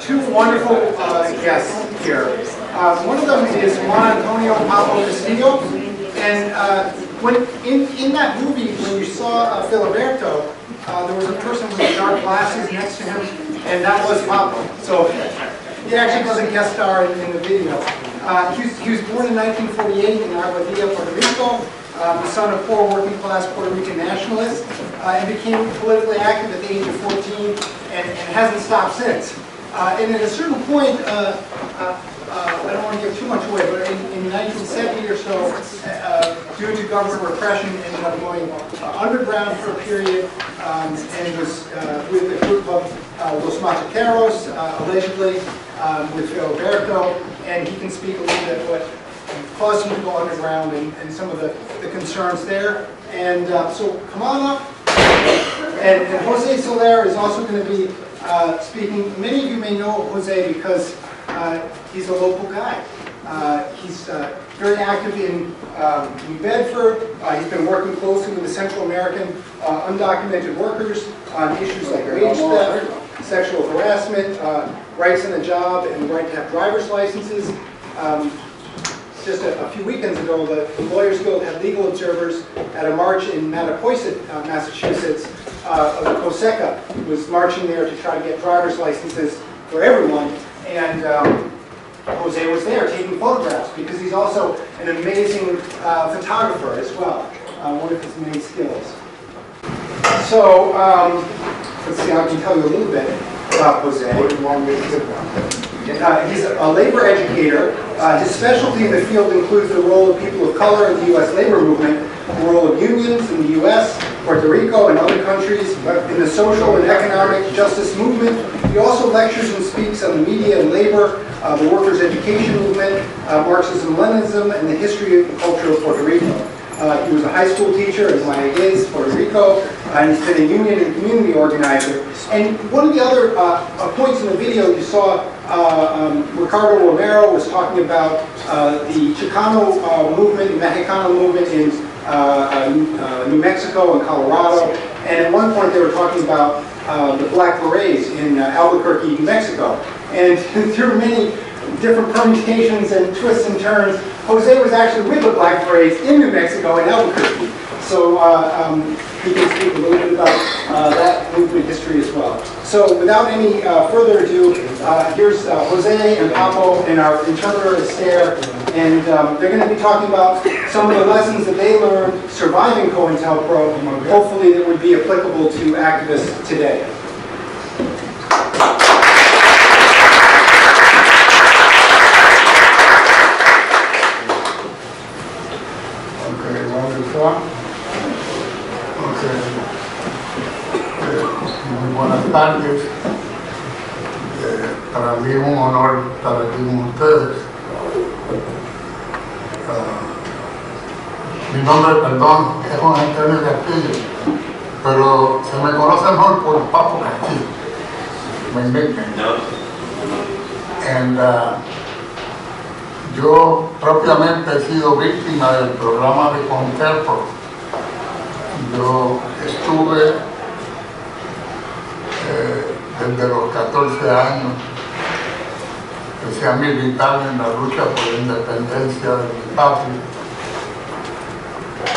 two wonderful guests here. One of them is Juan Antonio Pablo Castillo, and when in that movie, when you saw Filiberto, there was a person with dark glasses next to him, and that was Pablo. So he actually was a guest star in the video. He was born in 1948 in Albuquerque, Puerto Rico, the son of poor working-class Puerto Rican nationalists, and became politically active at the age of 14 and hasn't stopped since. And at a certain point, I don't want to give too much away, but in 1970 or so, due to government repression, ended up going underground for a period, and was with a group of Los Machaqueros, allegedly, with Filiberto, and he can speak a little bit what caused him to go underground and some of the concerns there. And so come on up. And Jose Soler is also going to be speaking. Many of you may know Jose because he's a local guy. He's very active in New Bedford. He's been working closely with the Central American undocumented workers on issues like wage theft, sexual harassment, rights on the job, and the right to have driver's licenses. Just a few weekends ago, the Lawyers Guild had legal observers at a march in Mattapoisett, Massachusetts. The COSECA was marching there to try to get driver's licenses for everyone, and Jose was there taking photographs because he's also an amazing photographer as well, one of his many skills. So, let's see, I can tell you a little bit about Jose. He's a labor educator. His specialty in the field includes the role of people of color in the U.S. labor movement, the role of unions in the U.S., Puerto Rico, and other countries in the social and economic justice movement. He also lectures and speaks on the media and labor, the workers' education movement, Marxism-Leninism, and the history and culture of Puerto Rico. He was a high school teacher in Guayaquil, Puerto Rico, and he's been a union and community organizer. And one of the other points in the video you saw, Ricardo Romero was talking about the Chicano movement, the Mexicano movement in New Mexico and Colorado. And at one point they were talking about the Black Berets in Albuquerque, New Mexico. And through many different permutations and twists and turns, Jose was actually with the Black Berets in New Mexico in Albuquerque. So he can speak a little bit about that movement history as well. So without any further ado, here's Jose and Pablo and our interpreter Esther, and they're going to be talking about some of the lessons that they learned surviving COINTELPRO, hopefully that would be applicable to activists today. Muy buenas tardes. Para mí es un honor estar aquí con ustedes. Mi nombre, perdón, es Juan Antonio Castillo, pero se me conoce mejor por Papo Castillo, my nickname. And yo propiamente he sido víctima del programa de COINTELPRO. Yo estuve desde los 14 años, empecé a militar en la lucha por la independencia de mi patria,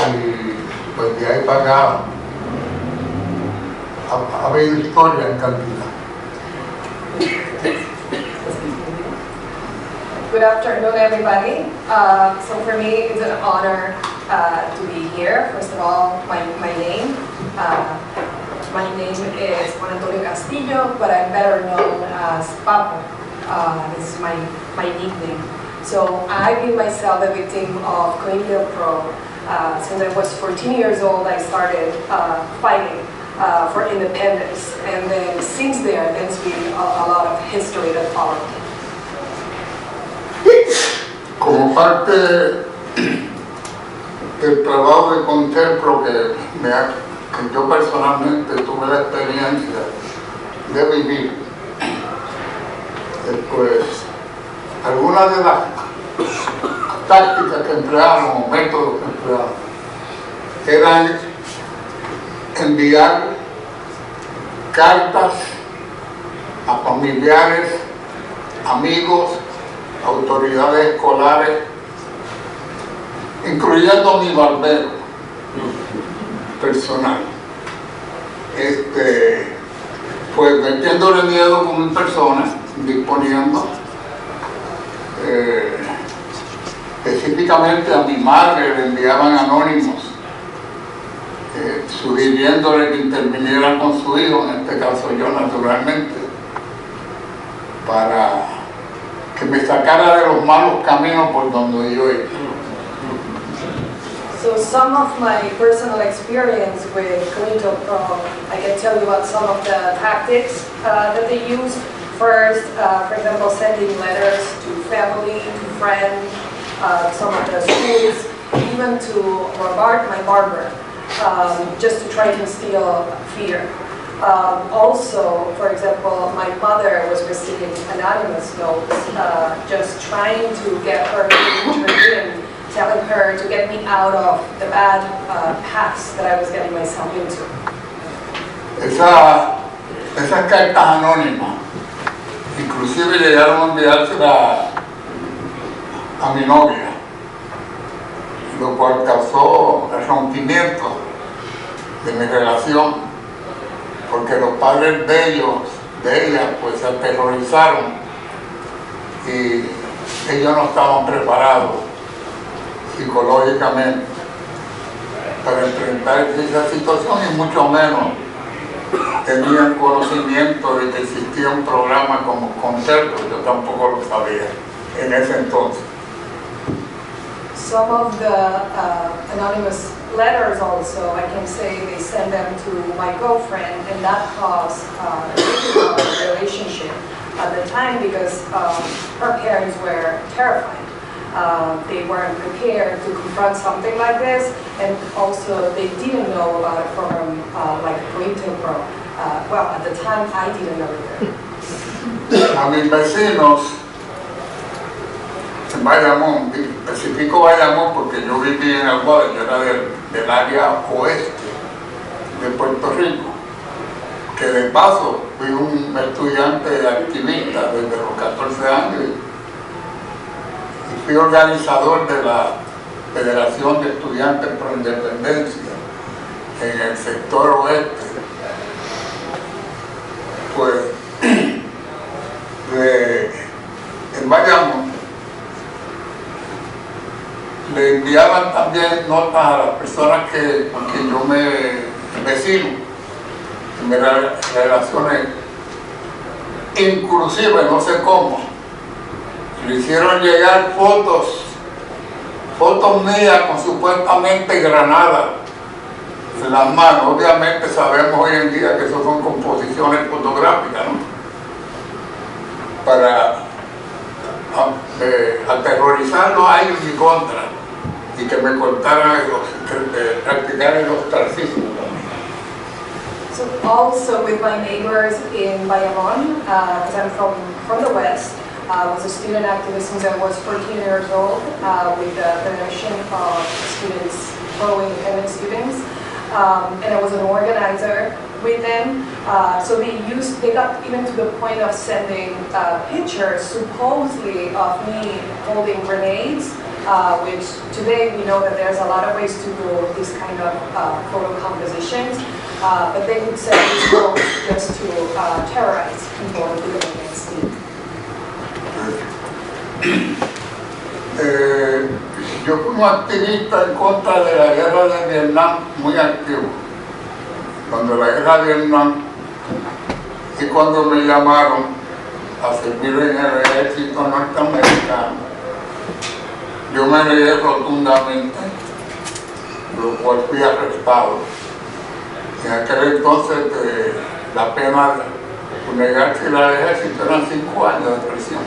y pues de ahí para acá ha habido historia en cantidad. Good afternoon, everybody. So for me, it's an honor to be here. First of all, my name. My name is Juan Antonio Castillo, but I'm better known as Papo. This is my nickname. So I've been myself a victim of COINTELPRO. Since I was 14 years old, I started fighting for independence. And then since then, there's been a lot of history that followed. Como parte del trabajo de COINTELPRO que yo personalmente tuve la experiencia de vivir, pues algunas de las tácticas que empleamos, o métodos que empleamos, eran enviar cartas a familiares amigos, autoridades escolares, incluyendo mi barbero personal. Pues metiéndole miedo con mi persona, disponiendo específicamente a mi madre le enviaban anónimos sugiriéndole que interviniera con su hijo, en este caso yo naturalmente, para que me sacara de los malos caminos por donde yo iba. So some of my personal experience with Cointo Pro, I can tell you about some of the tactics that they use. First, for example, sending letters to family, to friends, some of the schools, even to my barber, just to try to instill fear. Also, for example, my mother was receiving anonymous notes, just trying to get her to intervene, telling her to get me out of the bad paths that I was getting myself into. Esas cartas anónimas, inclusive llegaron a enviársela a mi novia, lo cual causó el rompimiento de mi relación, porque los padres de ella, pues se aterrorizaron y ellos no estaban preparados psicológicamente para enfrentar esa situación y mucho menos tenían conocimiento de que existía un programa como Concerto. Yo tampoco lo sabía en ese entonces. Some of the anonymous letters also, I can say they send them to my girlfriend, and that caused a relationship at the time because her parents were terrified. They weren't prepared to confront something like this, and also they didn't know about a program like Cointo Pro. Well, at the time I didn't know either. A mis vecinos en Bayamón, especifico Bayamón porque yo viví en Aguada, yo era del área oeste de Puerto Rico, que de paso fui un estudiante activista desde los 14 años y fui organizador de la Federación de Estudiantes Pro Independencia en el sector oeste. Pues en Bayamón le enviaban también notas a las personas con quien yo vecino, que me relacioné, inclusive no sé cómo, le hicieron llegar fotos mías con supuestamente granadas en las manos. Obviamente sabemos hoy en día que eso son composiciones fotográficas, ¿no? Para aterrorizarlos a ellos y contra, y que me cortaran practicar el ostracismo. So also with my neighbors in Bayamon, because I'm from the West, was a student activist since I was 14 years old with the Federation of Students, Pro-Independent Students, and I was an organizer with them. So they got even to the point of sending pictures supposedly of me holding grenades, which today we know that there's a lot of ways to do these kind of photo compositions, but they would send these photos just to terrorize people and do them against me. Yo fui un activista en contra de la guerra de Vietnam, muy activo. Cuando la guerra de Vietnam y cuando me llamaron a servir en el ejército norteamericano, yo me negué rotundamente, lo cual fui arrestado. En aquel entonces la pena por negarse al ejército eran 5 años de prisión.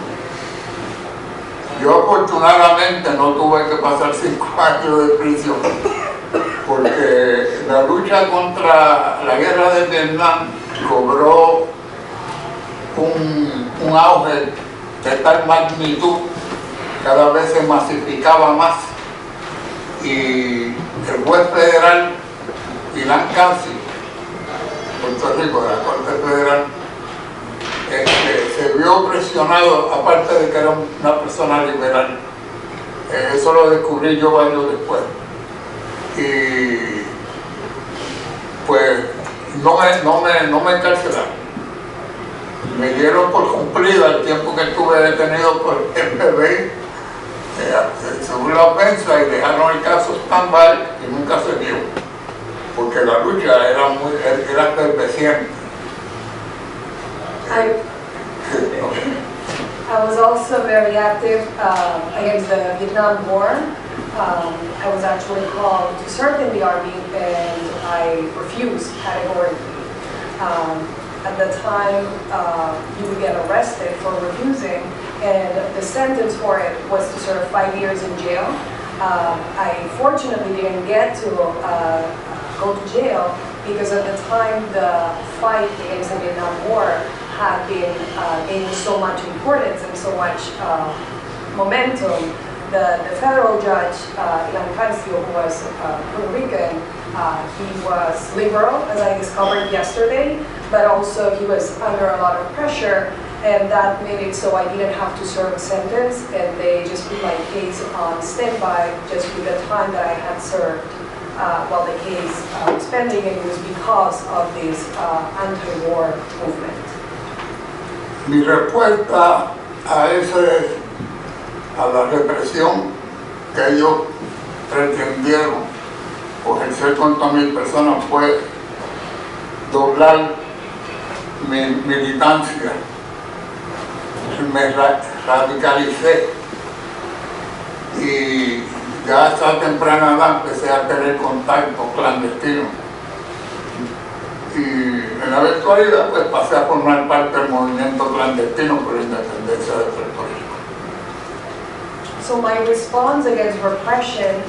Yo afortunadamente no tuve que pasar 5 años de prisión, porque la lucha contra la guerra de Vietnam cobró un auge de tal magnitud, cada vez se masificaba más, y el juez federal Ilan Casi, Puerto Rico, de la Corte Federal, se vio yo presionado, aparte de que era una persona liberal, eso lo descubrí yo años después. Y pues no me encarcelaron. Me dieron por cumplido el tiempo que estuve detenido por el FBI, según la ofensa, y dejaron el caso stand-by y nunca se dio, porque la lucha era efervesciente. I was also very active against the Vietnam War. I was actually called to serve in the army, and I refused categorically. At the time, you would get arrested for refusing, and the sentence for it was to serve 5 years in jail. I fortunately didn't get to go to jail because at the time the fight against the Vietnam War had been gaining so much importance and so much momentum. The federal judge in Albuquerque, who was Puerto Rican, he was liberal, as I discovered yesterday, but also he was under a lot of pressure, and that made it so I didn't have to serve a sentence, and they just put my case on standby just with the time that I had served while the case was pending, and it was because of this anti-war movement. Mi respuesta a la represión que ellos pretendieron ejercer contra mi persona fue doblar mi militancia. Me radicalicé y ya a esa temprana edad empecé a tener contacto clandestino. Y en la virtualidad pues pasé a formar parte del movimiento clandestino por la independencia de Puerto Rico. So my response against repression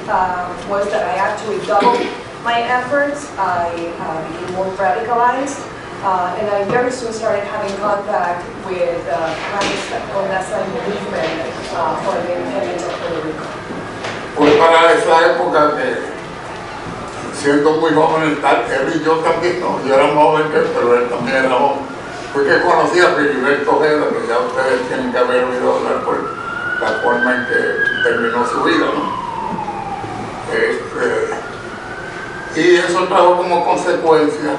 was that I actually doubled my efforts. I became more radicalized, and I very soon started having contact with the clandestine movement for the independence of Puerto Rico. Fue para esa época que, siendo muy joven, él y yo también, ¿no? Yo era más joven que él, pero él también era joven. Fue que conocí a Filiberto Ojeda, que ya ustedes tienen que haber oído hablar por la forma en que terminó su vida, ¿no? Y eso trajo como consecuencia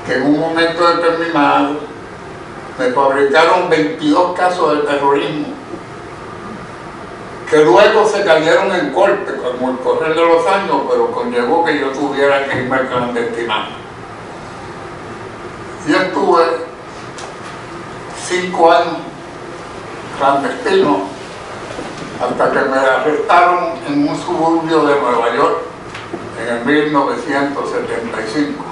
que en un momento determinado me fabricaron 22 casos de terrorismo que luego se cayeron en corte con el correr de los años, pero conllevó que yo tuviera que irme al clandestinato. Y estuve 5 años clandestino hasta que me arrestaron en un suburbio de Nueva York en el 1975.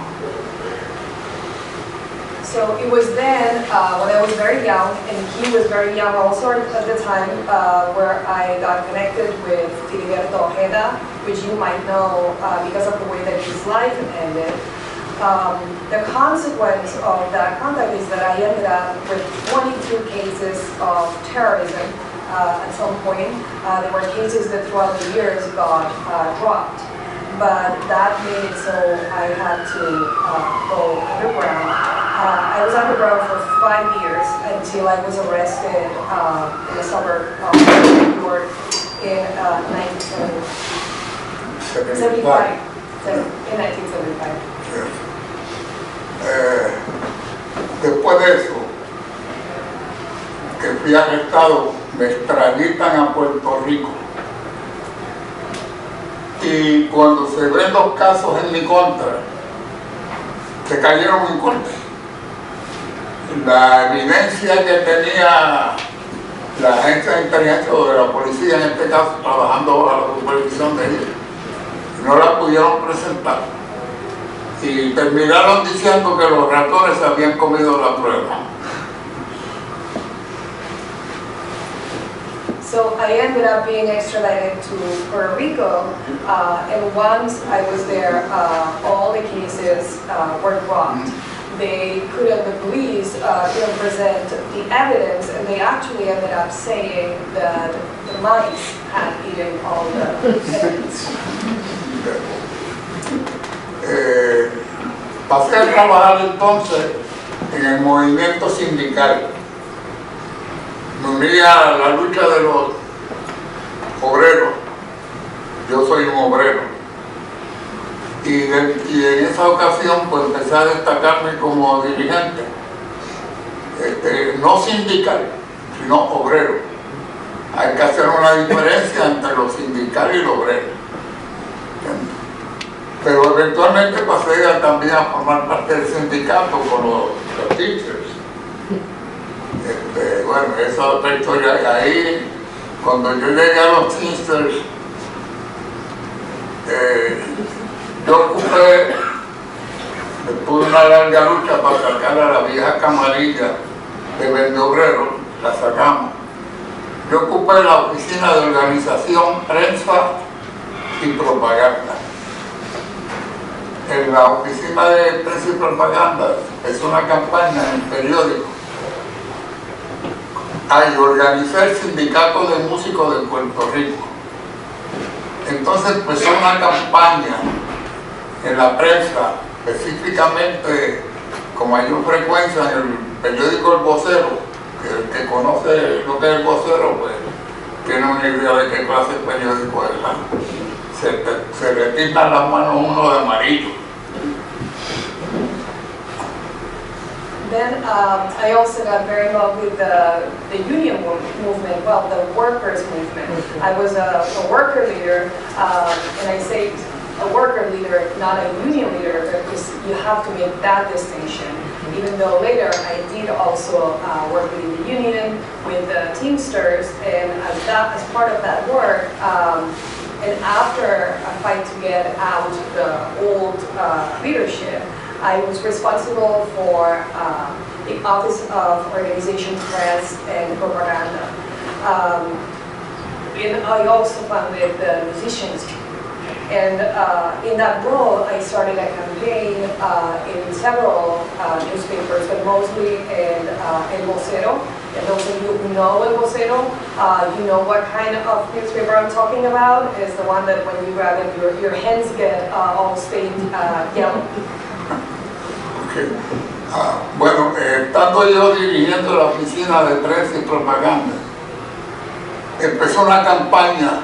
So it was then, when I was very young, and he was very young also at the time, where I got connected with Filiberto Ojeda, which you might know because of the way that his life ended. The consequence of that contact is that I ended up with 22 cases of terrorism at some point. There were cases that throughout the years got dropped, but that made it so I had to go underground. I was underground for 5 years until I was arrested in a suburb of New York in 1975. In 1975. Después de eso, que fui arrestado, me extraditan a Puerto Rico. Y cuando se ven los casos en mi contra, se cayeron en corte. La evidencia que tenía la agencia de inteligencia o de la policía, en este caso, trabajando bajo la supervisión de ellos, no la pudieron presentar. Y terminaron diciendo que los ratones habían comido la prueba. So I ended up being extradited to Puerto Rico, and once I was there, all the cases were dropped. They couldn't, the police couldn't present the evidence, and they actually ended up saying that the mice had eaten all the evidence. Pasé a trabajar entonces en el movimiento sindical me uní a la lucha de los obreros. Yo soy un obrero. Y en esa ocasión pues empecé a destacarme como dirigente, no sindical, sino obrero. Hay que hacer una diferencia entre lo sindical y lo obrero. Pero eventualmente pasé también a formar parte del sindicato con los Teamsters. Bueno, esa es otra historia. Ahí, cuando yo llegué a los Teamsters, yo ocupé, después de una larga lucha para sacar a la vieja camarilla de Vendeobrero, la sacamos. Yo ocupé la oficina de organización, prensa y propaganda. En la oficina de prensa y propaganda es una campaña en el periódico. Ahí organizé el sindicato de músicos de Puerto Rico. Entonces empezó una campaña en la prensa, específicamente, con mayor frecuencia en el periódico El Vocero, que el que conoce lo que es El Vocero, pues tiene una idea de qué clase de periódico es. Se le tildan las manos uno de amarillo. Then I also got very involved with the union movement, well, the workers movement. I was a worker leader, and I say a worker leader, not a union leader, because you have to make that distinction. Even though later I did also work within the union with the Teamsters, and as part of that work, and after a fight to get out the old leadership, I was responsible for the Office of Organization, Press, and Propaganda. And I also founded the musicians. And in that role, I started a campaign in several newspapers, but mostly in El Vocero. And those of you who know El Vocero, you know what kind of newspaper I'm talking about. It's the one that when you grab it, your hands get all stained yellow. Okay. Bueno, estando yo dirigiendo la oficina de prensa y propaganda, empezó una campaña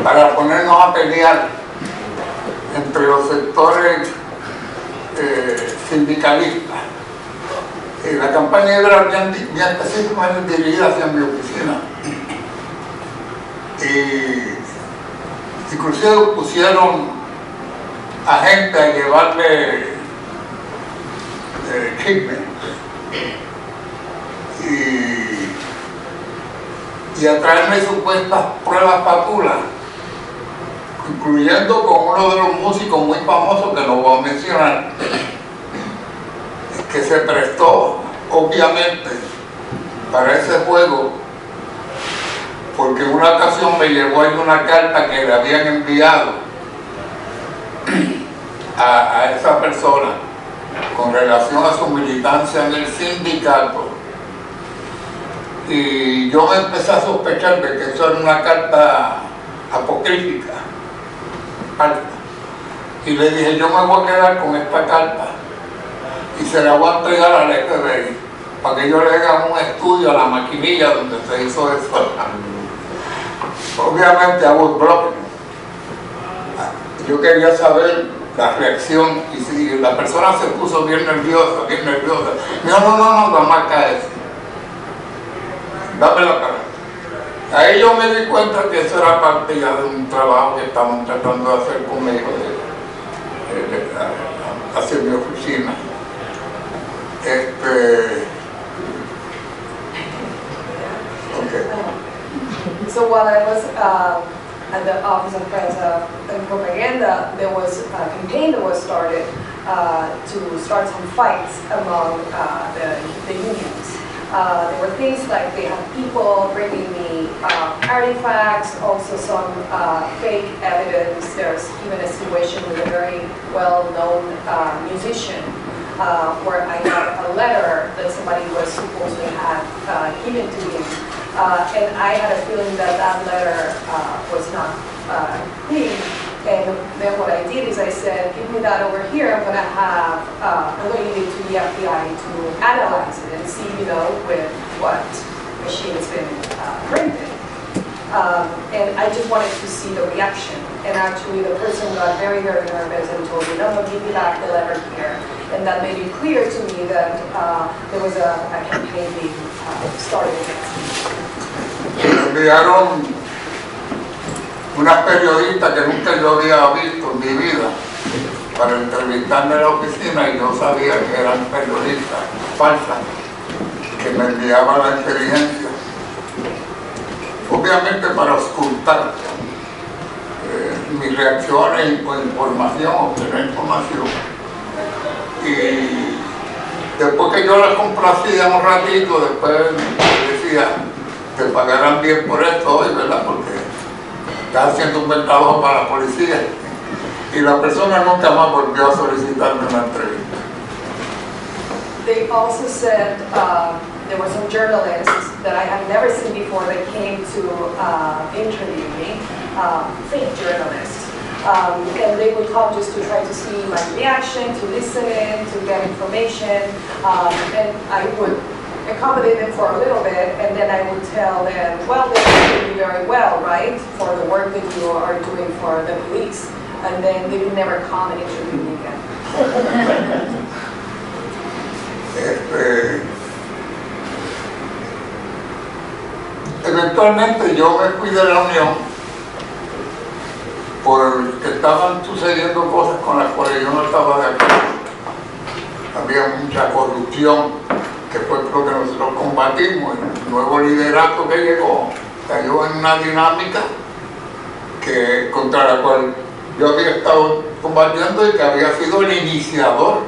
para ponernos a pelear entre los sectores sindicalistas. La campaña era bien específicamente dirigida hacia mi oficina. Y inclusive pusieron a gente a llevarle chisme y a traerme supuestas pruebas patulas, incluyendo con uno de los músicos muy famosos que no voy a mencionar, que se prestó obviamente para ese juego, porque en una ocasión me llegó ahí una carta que le habían enviado a esa persona con relación a su militancia en el sindicato, y yo me empecé a sospechar de que eso era una carta apocrífica, y le dije, yo me voy a quedar con esta carta y se la voy a entregar al FBI para que ellos le hagan un estudio a la maquinilla donde se hizo eso. Obviamente I was broken. Yo quería saber la reacción, y si la persona se puso bien nerviosa. No, la marca es. Dame la cara. Ahí yo me di cuenta que eso era parte ya de un trabajo que estaban tratando de hacer conmigo, hacia mi oficina. Okay. So while I was at the Office of Press and Propaganda, there was a campaign that was started to start some fights among the unions. There were things like they had people bringing me artifacts, also some fake evidence. There's even a situation with a very well-known musician where I got a letter that somebody was supposedly had given to him. And I had a feeling that that letter was not clean. And then what I did is I said, give me that over here. I'm going to give it to the FBI to analyze it and see, with what machine it's been printed. And I just wanted to see the reaction. And actually, the person got very, very nervous and told me, no, give me back the letter here. And that made it clear to me that there was a campaign being started against me. Me enviaron una periodista que nunca yo había visto en mi vida para entrevistarme en la oficina, y yo sabía que eran periodistas falsas que me enviaban la inteligencia, obviamente para ocultar mis reacciones o información, obtener información. Y después que yo las complacía un ratito, después decía, te pagarán bien por esto hoy, ¿verdad? Porque estás haciendo un buen trabajo para la policía. Y la persona nunca más volvió a solicitarme una entrevista. They also said there were some journalists that I had never seen before that came to interview me, fake journalists. And they would come just to try to see my reaction, to listen in, to get information. And I would accommodate them for a little bit, and then I would tell them, well, they're doing very well, right, for the work that you are doing for the police. And then they would never come and interview me again. Eventualmente yo me fui de la Unión porque estaban sucediendo cosas con las cuales yo no estaba de acuerdo. Había mucha corrupción, que fue lo que nosotros combatimos. El nuevo liderato que llegó cayó en una dinámica contra la cual yo había estado combatiendo y que había sido el iniciador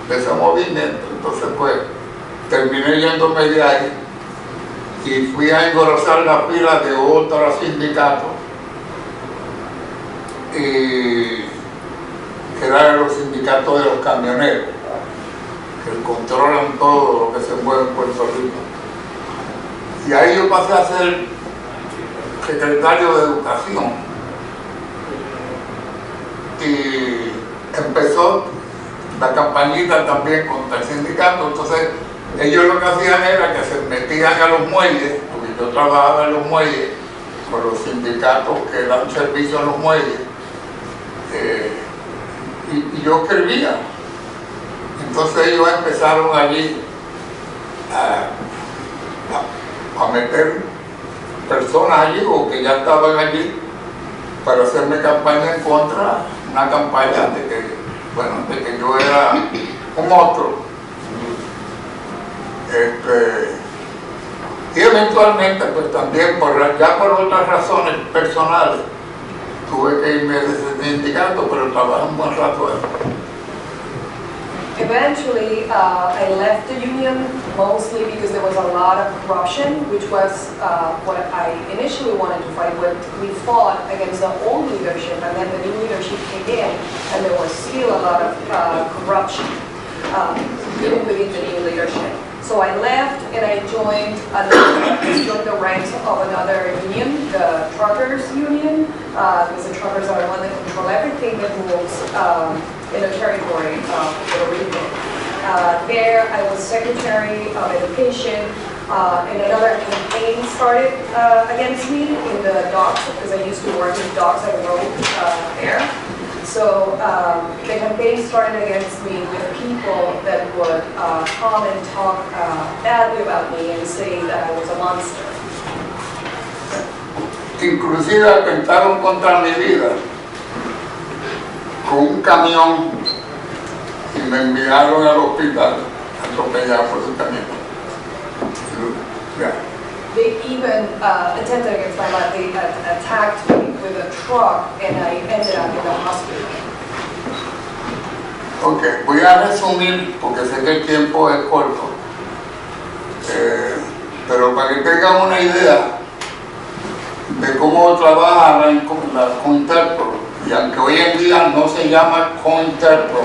de ese movimiento. Entonces pues terminé yéndome de ahí y fui a engrosar la fila de otros sindicatos, que eran los sindicatos de los camioneros, que controlan todo lo que se mueve en Puerto Rico. Y ahí yo pasé a ser secretario de Educación. Y empezó la campañita también contra el sindicato. Entonces ellos lo que hacían era que se metían a los muelles, porque yo trabajaba en los muelles con los sindicatos que dan servicio a los muelles, y yo escribía. Entonces ellos empezaron allí a meter personas allí o que ya estaban allí para hacerme campaña en contra, una campaña de que yo era un monstruo. Y eventualmente pues también ya por otras razones personales tuve que irme de ese sindicato, pero trabajé un buen rato ahí. Eventually, I left the union mostly because there was a lot of corruption, which was what I initially wanted to fight with. We fought against the old leadership, and then the new leadership came in, and there was still a lot of corruption even within the new leadership. So I left and I joined the ranks of another union, the truckers union, because the truckers are the ones that control everything that moves in the territory of Puerto Rico. There I was Secretary of Education, and another campaign started against me in the docks, because I used to work in docks. I wrote there. So the campaign started against me with people that would come and talk badly about me and say that I was a monster. Inclusive atentaron contra mi vida con un camión y me enviaron al hospital atropellado por ese camión. Yeah. They even attempted against my life. They attacked me with a truck, and I ended up in the hospital. Ok, voy a resumir porque sé que el tiempo es corto, pero para que tengan una idea de cómo trabaja la COINTERPRO, y aunque hoy en día no se llama COINTERPRO,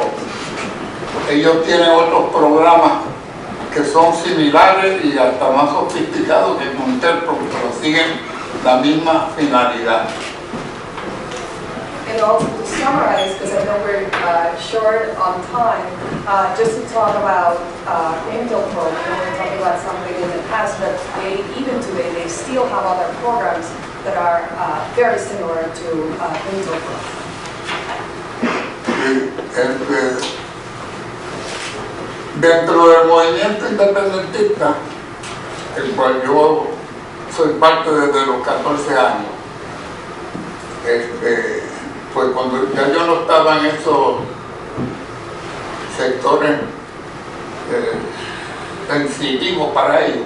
ellos tienen otros programas que son similares y hasta más sofisticados que COINTERPRO, pero siguen la misma finalidad. And also to summarize, because I know we're short on time, just to talk about Intelpro. We're talking about something in the past, but even today, they still have other programs that are very similar to Intelpro. Dentro del movimiento independentista, el cual yo soy parte desde los 14 años, pues cuando ya yo no estaba en esos sectores sensitivos para ellos,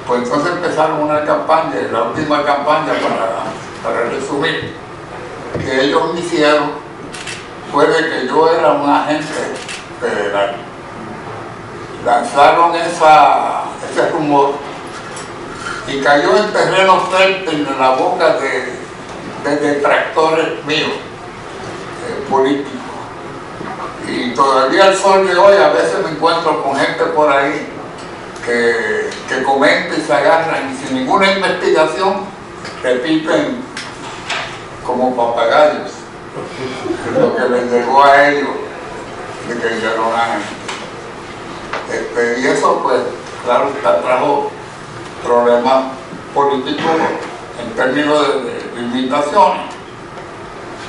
pues entonces empezaron una campaña, la última campaña para resumir, que ellos me hicieron fue de que yo era un agente federal. Lanzaron ese rumor y cayó en terreno fértil en la boca de detractores míos, políticos. Y todavía al sol de hoy a veces me encuentro con gente por ahí que comenta y se agarran y sin ninguna investigación repiten como papagayos lo que les llegó a ellos de que hicieron y eso pues claro trajo problemas políticos en términos de limitaciones,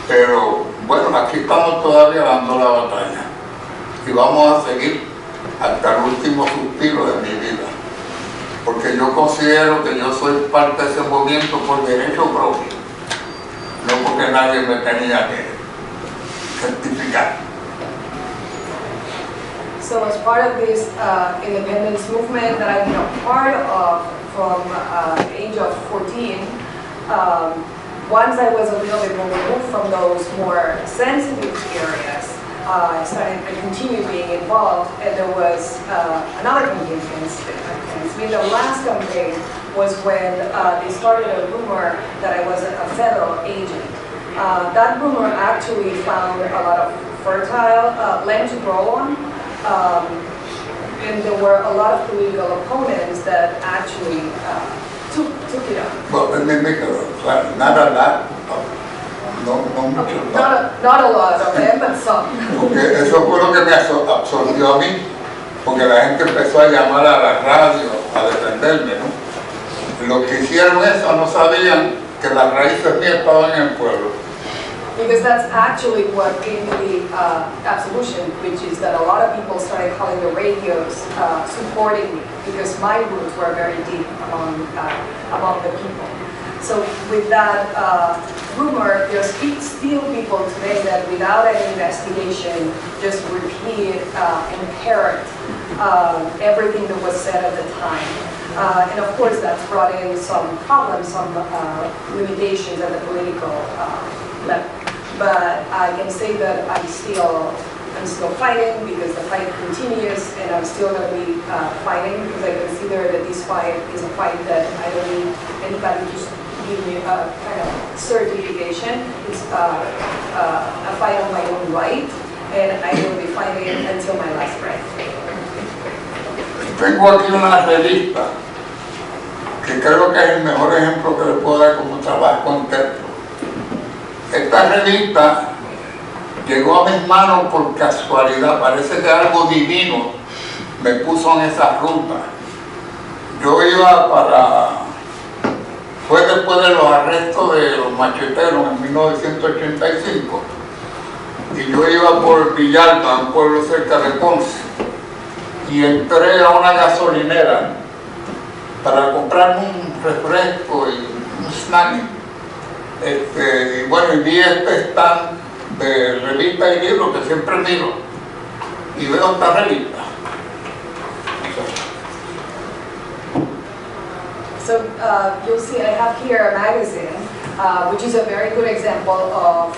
pero bueno, aquí estamos todavía dando la batalla y vamos a seguir hasta el último suspiro de mi vida, porque yo considero que yo soy parte de ese movimiento por derecho propio, no porque nadie me tenía que certificar. So as part of this independence movement that I've been a part of from the age of 14, once I was a little bit more removed from those more sensitive areas, I continued being involved, and there was another campaign against me. The last campaign was when they started a rumor that I was a federal agent. That rumor actually found a lot of fertile land to grow on, and there were a lot of political opponents that actually took it up. Well, let me make not a lot, no mucho. Not a lot of them, but some. Porque eso fue lo que me absorbió a mí, porque la gente empezó a llamar a la radio a defenderme, ¿no? Los que hicieron eso no sabían que las raíces mías estaban en el pueblo. Because that's actually what gave me the absolution, which is that a lot of people started calling the radios supporting me, because my roots were very deep among the people. So with that rumor, there's still people today that without any investigation just repeat and parrot everything that was said at the time. And of course that's brought in some problems, some limitations at the political level. But I can say that I'm still fighting, because the fight continues, and I'm still going to be fighting, because I consider that this fight is a fight that I don't need anybody to give me a kind of certification. It's a fight on my own right, and I will be fighting until my last breath. Tengo aquí una revista que creo que es el mejor ejemplo que le puedo dar como trabajo interno. Esta revista llegó a mis manos por casualidad, parece que algo divino me puso en esa ruta. Yo iba fue después de los arrestos de los macheteros en 1985, y yo iba por Villalba, un pueblo cerca de Ponce, y entré a una gasolinera para comprarme un refresco y un snack. Y bueno, y vi este stand de revistas y libros que siempre miro, y veo esta revista. So you'll see I have here a magazine, which is a very good example of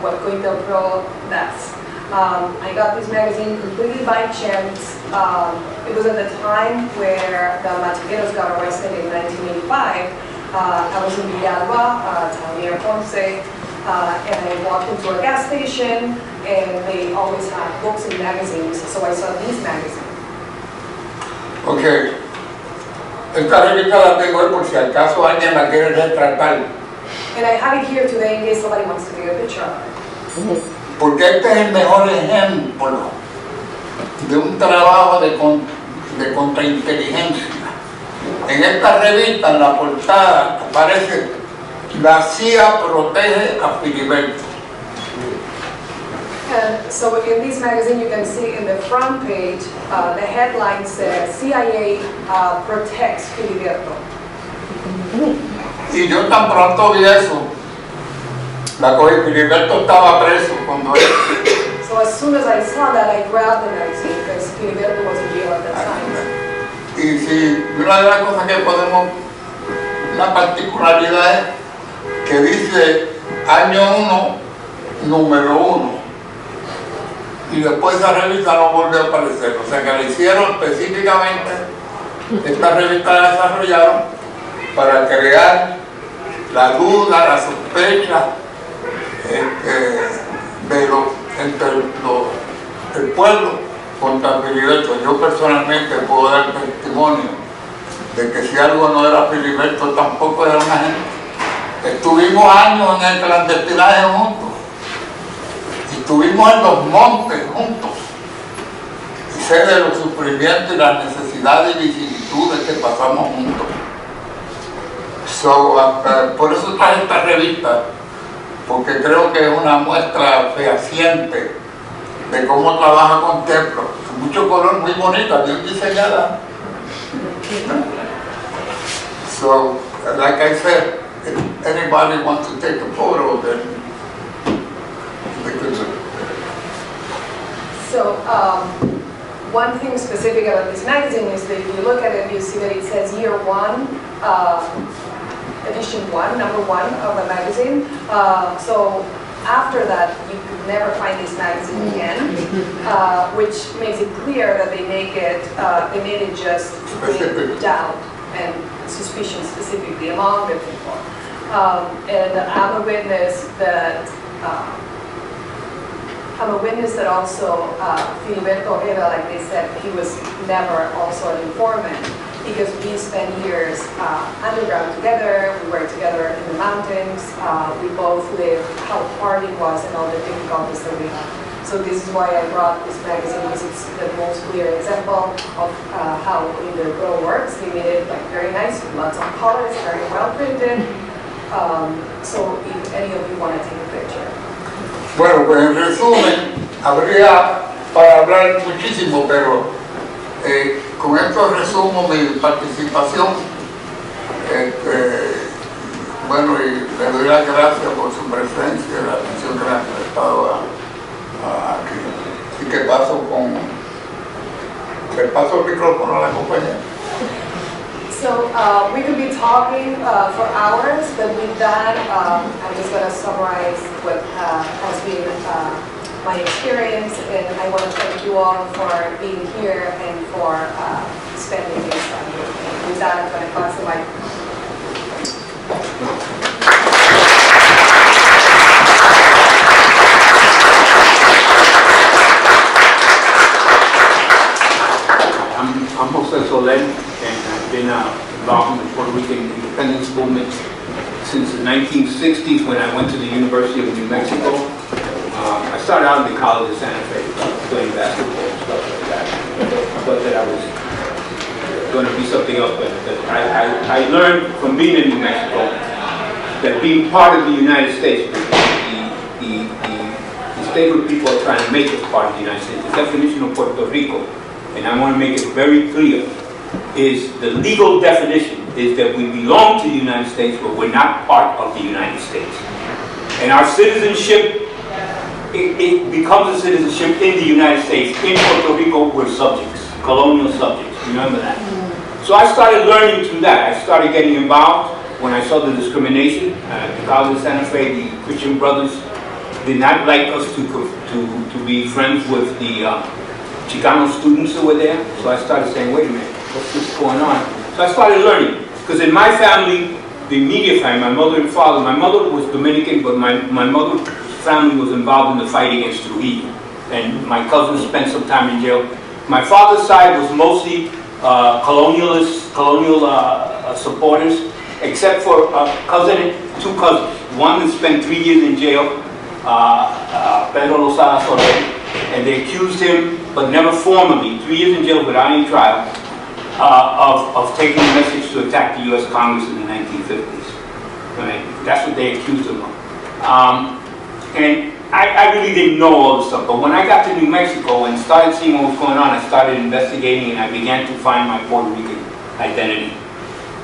what COINTELPRO does. I got this magazine completely by chance. It was at the time where the Machiqueros got arrested in 1985. I was in Villalba, town near Ponce, and I walked into a gas station, and they always have books and magazines, so I saw this magazine. Okay. Esta revista la tengo por si acaso alguien la quiere retratar. And I have it here today in case somebody wants to take a picture of it. Porque este es el mejor ejemplo de un trabajo de contrainteligencia. En esta revista, en la portada, aparece la CIA protege a Filiberto. And so in this magazine you can see in the front page, the headline says CIA protects Filiberto. Y yo tan pronto vi eso, la cogí. Filiberto estaba preso cuando él. So as soon as I saw that, I grabbed the magazine because Filiberto was in jail at that time. Y si una de las cosas que podemos, una particularidad es que dice año 1, número 1. Y después esa revista no volvió a aparecer. O sea que la hicieron específicamente, esta revista la desarrollaron para crear la duda, la sospecha entre el pueblo contra Filiberto. Yo personalmente puedo dar testimonio de que si algo no era Filiberto, tampoco era una gente. Estuvimos años en el clandestinaje juntos. Estuvimos en los montes juntos y sé de los sufrimientos y las necesidades y vicisitudes que pasamos juntos. Por eso traje esta revista, porque creo que es una muestra fehaciente de cómo trabaja con templos. Mucho color, muy bonita, bien diseñada. So, like I said, if anybody wants to take a photo, then they could do it. So one thing specific about this magazine is that if you look at it, you see that it says year 1, edition 1, number 1 of the magazine. So after that, you could never find this magazine again, which makes it clear that they made it just to bring doubt and suspicion specifically among the people. And I'm a witness that also Filiberto Ojeda, like they said, he was never also an informant because we spent years underground together, we were together in the mountains, we both lived how hard it was and all the difficulties that we had. So this is why I brought this magazine, because it's the most clear example of how the Grow works. They made it like very nice, with lots of colors, very well printed. So if any of you want to take a picture. Bueno, pues en resumen, habría para hablar muchísimo, pero con esto resumo mi participación. Bueno, y le doy las gracias por su presencia, la atención que le han prestado aquí. Así que le paso el micrófono a la compañera. So we could be talking for hours, but with that, I'm just going to summarize what has been my experience, and I want to thank you all for being here and for spending this time with me. With that, I'm going to pass the microphone. I'm Jose Soler, and I've been involved in the Puerto Rican independence movement since the 1960s when I went to the University of New Mexico. I started out in the College of Santa Fe playing basketball and stuff like that. I thought that I was going to be something else, but I learned from being in New Mexico that being part of the United States, the statehood people are trying to make us part of the United States. The definition of Puerto Rico, and I want to make it very clear, is the legal definition is that we belong to the United States, but we're not part of the United States. And our citizenship, it becomes a citizenship in the United States. In Puerto Rico, we're subjects, colonial subjects. Remember that. So I started learning through that. I started getting involved when I saw the discrimination. The College of Santa Fe, the Christian brothers did not like us to be friends with the Chicano students who were there. So I started saying, wait a minute, what's this going on? So I started learning. Because in my family, the immediate family, my mother and father, my mother was Dominican, but my mother's family was involved in the fight against Trujillo. And my cousins spent some time in jail. My father's side was mostly colonial supporters, except for two cousins. One that spent 3 years in jail, Pedro Lozada Soler, and they accused him, but never formally, 3 years in jail without any trial, of taking a message to attack the U.S. Congress in the 1950s. Right? That's what they accused him of. And I really didn't know all this stuff, but when I got to New Mexico and started seeing what was going on, I started investigating and I began to find my Puerto Rican identity.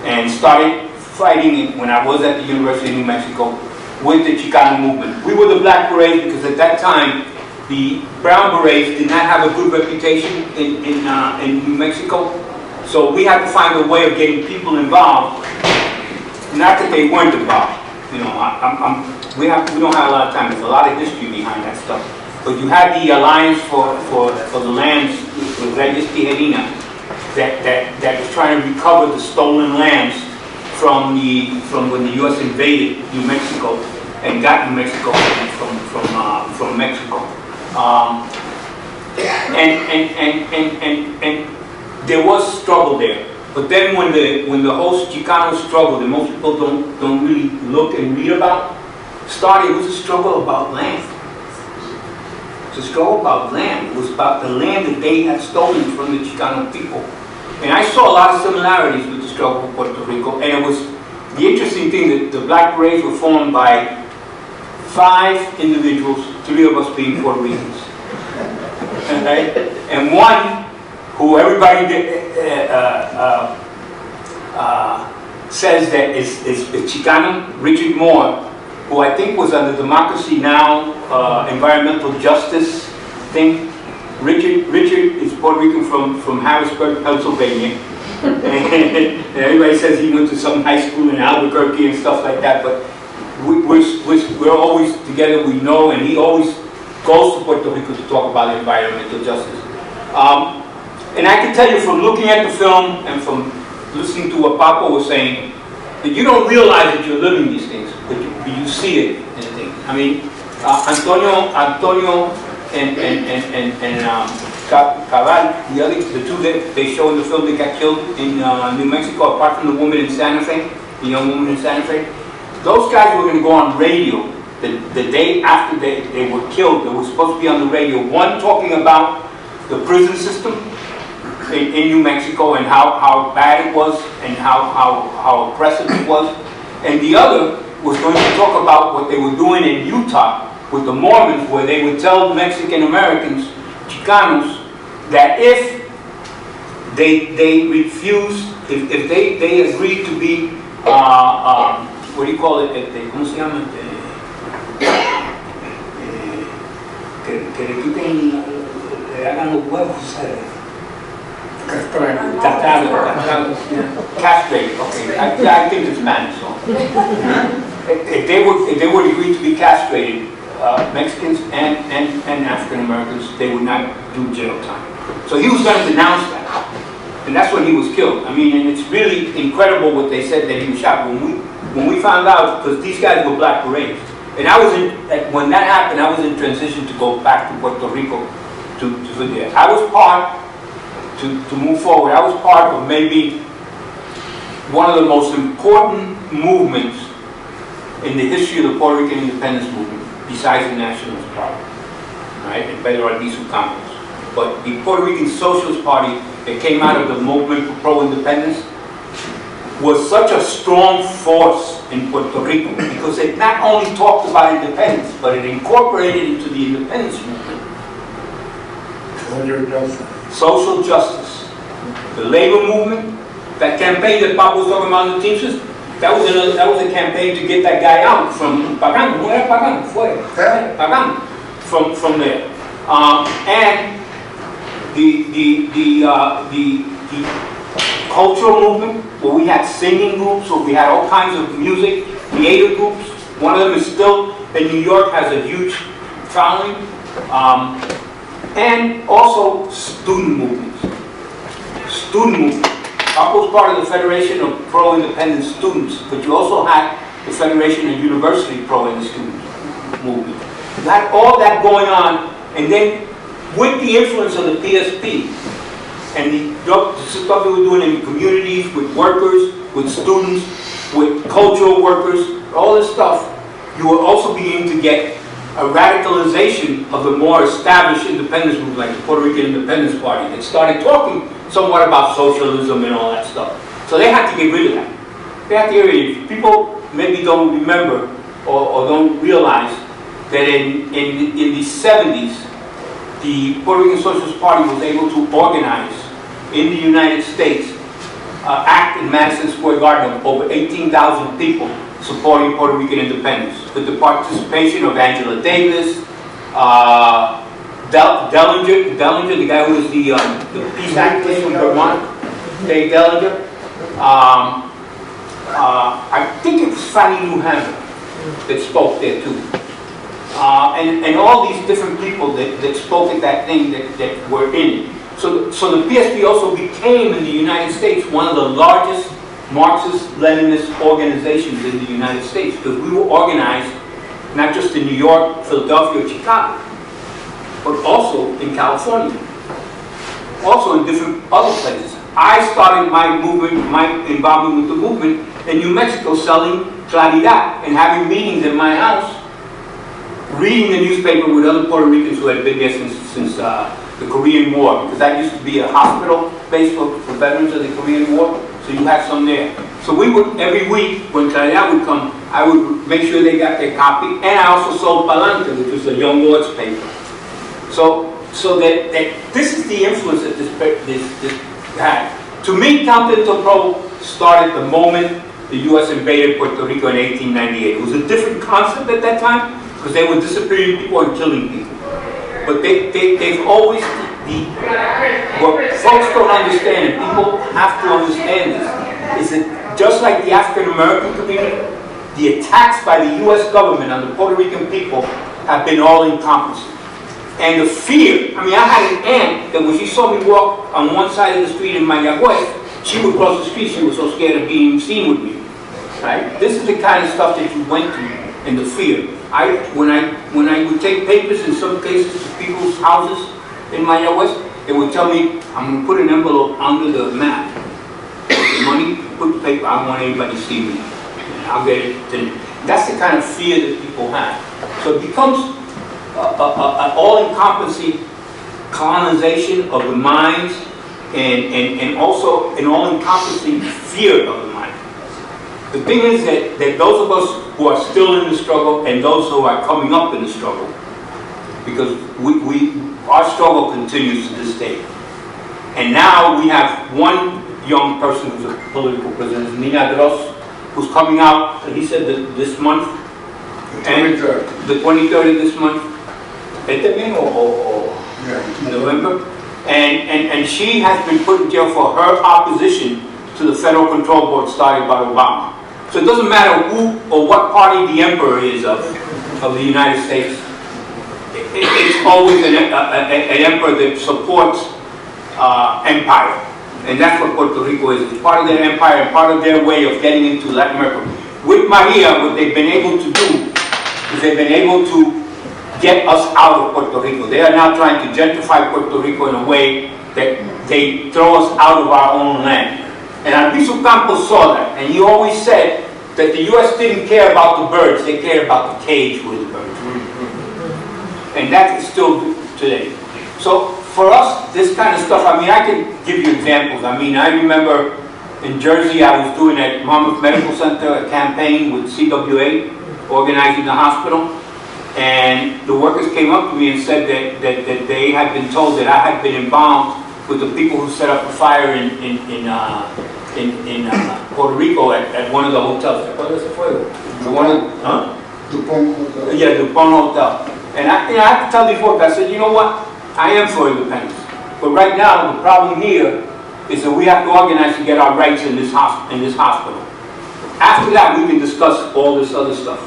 And started fighting it when I was at the University of New Mexico with the Chicano Movement. We were the Black Berets because at that time, the Brown Berets did not have a good reputation in New Mexico. So we had to find a way of getting people involved. Not that they weren't involved. You know, we don't have a lot of time. There's a lot of history behind that stuff. But you had the Alliance for the Lands with Reyes Tijerina that was trying to recover the stolen lands from when the U.S. invaded New Mexico and got New Mexico from Mexico. And there was struggle there. But then when the whole Chicano struggle that most people don't really look and read about started, it was a struggle about land. It was a struggle about land. It was about the land that they had stolen from the Chicano people. And I saw a lot of similarities with the struggle for Puerto Rico. And it was the interesting thing that the Black Berets were formed by 5 individuals, 3 of us being Puerto Ricans. Okay? And one who everybody says that is Chicano, Richard Moore, who I think was on the Democracy Now! Environmental justice thing. Richard is Puerto Rican from Harrisburg, Pennsylvania. And everybody says he went to some high school in Albuquerque and stuff like that, but we're always together, we know, and he always goes to Puerto Rico to talk about environmental justice. And I can tell you from looking at the film and from listening to what Papa was saying, that you don't realize that you're living these things, but you see it in things. I mean, Antonio and Cabal, the two that they show in the film that got killed in New Mexico, apart from the woman in Santa Fe, the young woman in Santa Fe, those guys were going to go on radio the day after they were killed. They were supposed to be on the radio. One talking about the prison system in New Mexico and how bad it was and how oppressive it was. And the other was going to talk about what they were doing in Utah with the Mormons, where they would tell Mexican Americans, Chicanos, that if they refused, if they agreed to be, what do you call it? ¿Cómo se llama? Que le quiten, le hagan los huevos. Castrated, okay. I think it's Spanish. So. If they would agree to be castrated, Mexicans and African Americans, they would not do jail time. So he was going to denounce that, and that's when he was killed. I mean, and it's really incredible what they said that he was shot. When we found out, because these guys were Black Berets, and I was when that happened, I was in transition to go back to Puerto Rico to there. I was part. To move forward, I was part of maybe one of the most important movements in the history of the Puerto Rican independence movement, besides the Nationalist Party, right, and Pedro Albizu Campos. But the Puerto Rican Socialist Party that came out of the movement for pro-independence was such a strong force in Puerto Rico because it not only talked about independence, but it incorporated into the independence movement social justice, the labor movement, that campaign that Papa was talking about in the Teamsters, that was a campaign to get that guy out from Pagano. ¿No era Pagano? Fue Pagano from there, and the cultural movement, where we had singing groups, where we had all kinds of music, theater groups. One of them is still in New York, has a huge following. And also student movements. Student movement. I was part of the Federation of Pro-Independent Students, but you also had the Federation of University Pro-Independent Student Movement. You had all that going on, and then with the influence of the PSP and the stuff we were doing in communities, with workers, with students, with cultural workers, all this stuff, you will also begin to get a radicalization of the more established independence movement, like the Puerto Rican Independence Party, that started talking somewhat about socialism and all that stuff. So they had to get rid of that. They had to get rid of it. People maybe don't remember or don't realize that in the 70s, the Puerto Rican Socialist Party was able to organize in the United States act in Madison Square Garden of over 18,000 people supporting Puerto Rican independence, with the participation of Angela Davis, Dellinger, the guy who was the peace activist from Vermont, Dave Dellinger. I think it was Fannie Lou Hammond that spoke there too. And all these different people that spoke at that thing that were in it. So the PSP also became in the United States one of the largest Marxist-Leninist organizations in the United States, because we were organized not just in New York, Philadelphia, or Chicago, but also in California, also in different other places. I started my movement, my involvement with the movement in New Mexico, selling Claridad and having meetings in my house, reading the newspaper with other Puerto Ricans who had been there since the Korean War, because that used to be a hospital base for veterans of the Korean War, so you had some there. So we would, every week, when Claridad would come, I would make sure they got their copy, and I also sold Palante, which was a Young Lord's paper. So that this is the influence that this had. To me, Counter-Pro started the moment the U.S. invaded Puerto Rico in 1898. It was a different concept at that time, because they were disappearing people and killing people. But they've always, what folks don't understand, and people have to understand this, is that just like the African American community, the attacks by the U.S. government on the Puerto Rican people have been all-encompassing. And the fear, I mean, I had an aunt that when she saw me walk on one side of the street in Mayagüez, she would cross the street, she was so scared of being seen with me. Right? This is the kind of stuff that you went through, and the fear. When I would take papers in some cases to people's houses in Mayagüez, they would tell me, I'm going to put an envelope under the map. Put the money, put the paper, I don't want anybody to see me. I'll get it. That's the kind of fear that people have. So it becomes an all-encompassing colonization of the minds, and also an all-encompassing fear of the mind. The thing is that those of us who are still in the struggle and those who are coming up in the struggle, because our struggle continues to this day. And now we have one young person who's a political prisoner, Nina Gross, who's coming out, he said that this month, and the 23rd of this month, November, and she has been put in jail for her opposition to the federal control board started by Obama. So it doesn't matter who or what party the emperor is of the United States. It's always an emperor that supports empire. And that's what Puerto Rico is. It's part of their empire and part of their way of getting into Latin America. With Maria, what they've been able to do is they've been able to get us out of Puerto Rico. They are now trying to gentrify Puerto Rico in a way that they throw us out of our own land. And Albizu Campos saw that, and he always said that the U.S. didn't care about the birds, they cared about the cage with the birds. And that is still today. So for us, this kind of stuff, I mean, I can give you examples. I mean, I remember in Jersey, I was doing at Monmouth Medical Center a campaign with CWA, organizing the hospital. And the workers came up to me and said that they had been told that I had been involved with the people who set up a fire in Puerto Rico at one of the hotels. Yeah, Dupont Hotel. And I have to tell these workers, I said, you know what? I am for independence. But right now, the problem here is that we have to organize to get our rights in this hospital. After that, we can discuss all this other stuff.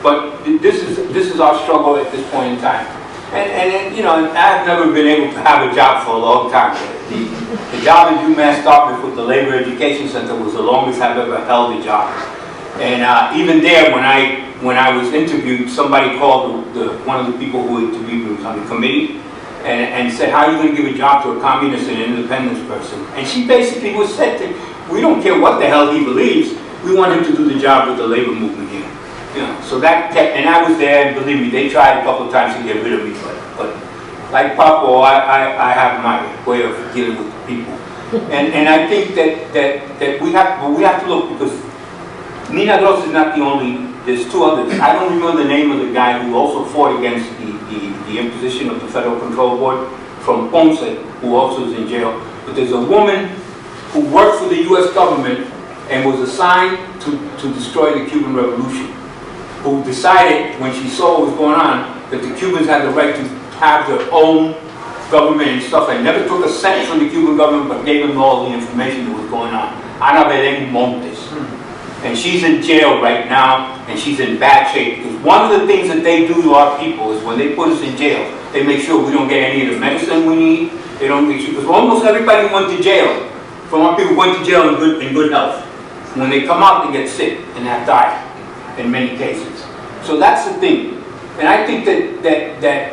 But this is our struggle at this point in time. And you know, I've never been able to have a job for a long time. The job at UMass Dartmouth with the Labor Education Center was the longest I've ever held a job. And even there, when I was interviewed, somebody called one of the people who interviewed me was on the committee and said, how are you going to give a job to a communist and an independence person? And she basically said, we don't care what the hell he believes, we want him to do the job with the labor movement here. You know, so that kept, and I was there, and believe me, they tried a couple of times to get rid of me, but like Paco, I have my way of dealing with people. And I think that we have to look, because Nina Gross is not the only, there's two others. I don't remember the name of the guy who also fought against the imposition of the Federal Control Board from Ponce, who also is in jail. But there's a woman who worked for the US government and was assigned to destroy the Cuban Revolution, who decided, when she saw what was going on, that the Cubans had the right to have their own government and stuff, and never took a cent from the Cuban government, but gave them all the information that was going on. Ana Belén Montes. And she's in jail right now, and she's in bad shape, because one of the things that they do to our people is when they put us in jail, they make sure we don't get any of the medicine we need. They don't make sure, because almost everybody went to jail, from our people went to jail in good health. When they come out, they get sick and have died in many cases. So that's the thing. And I think that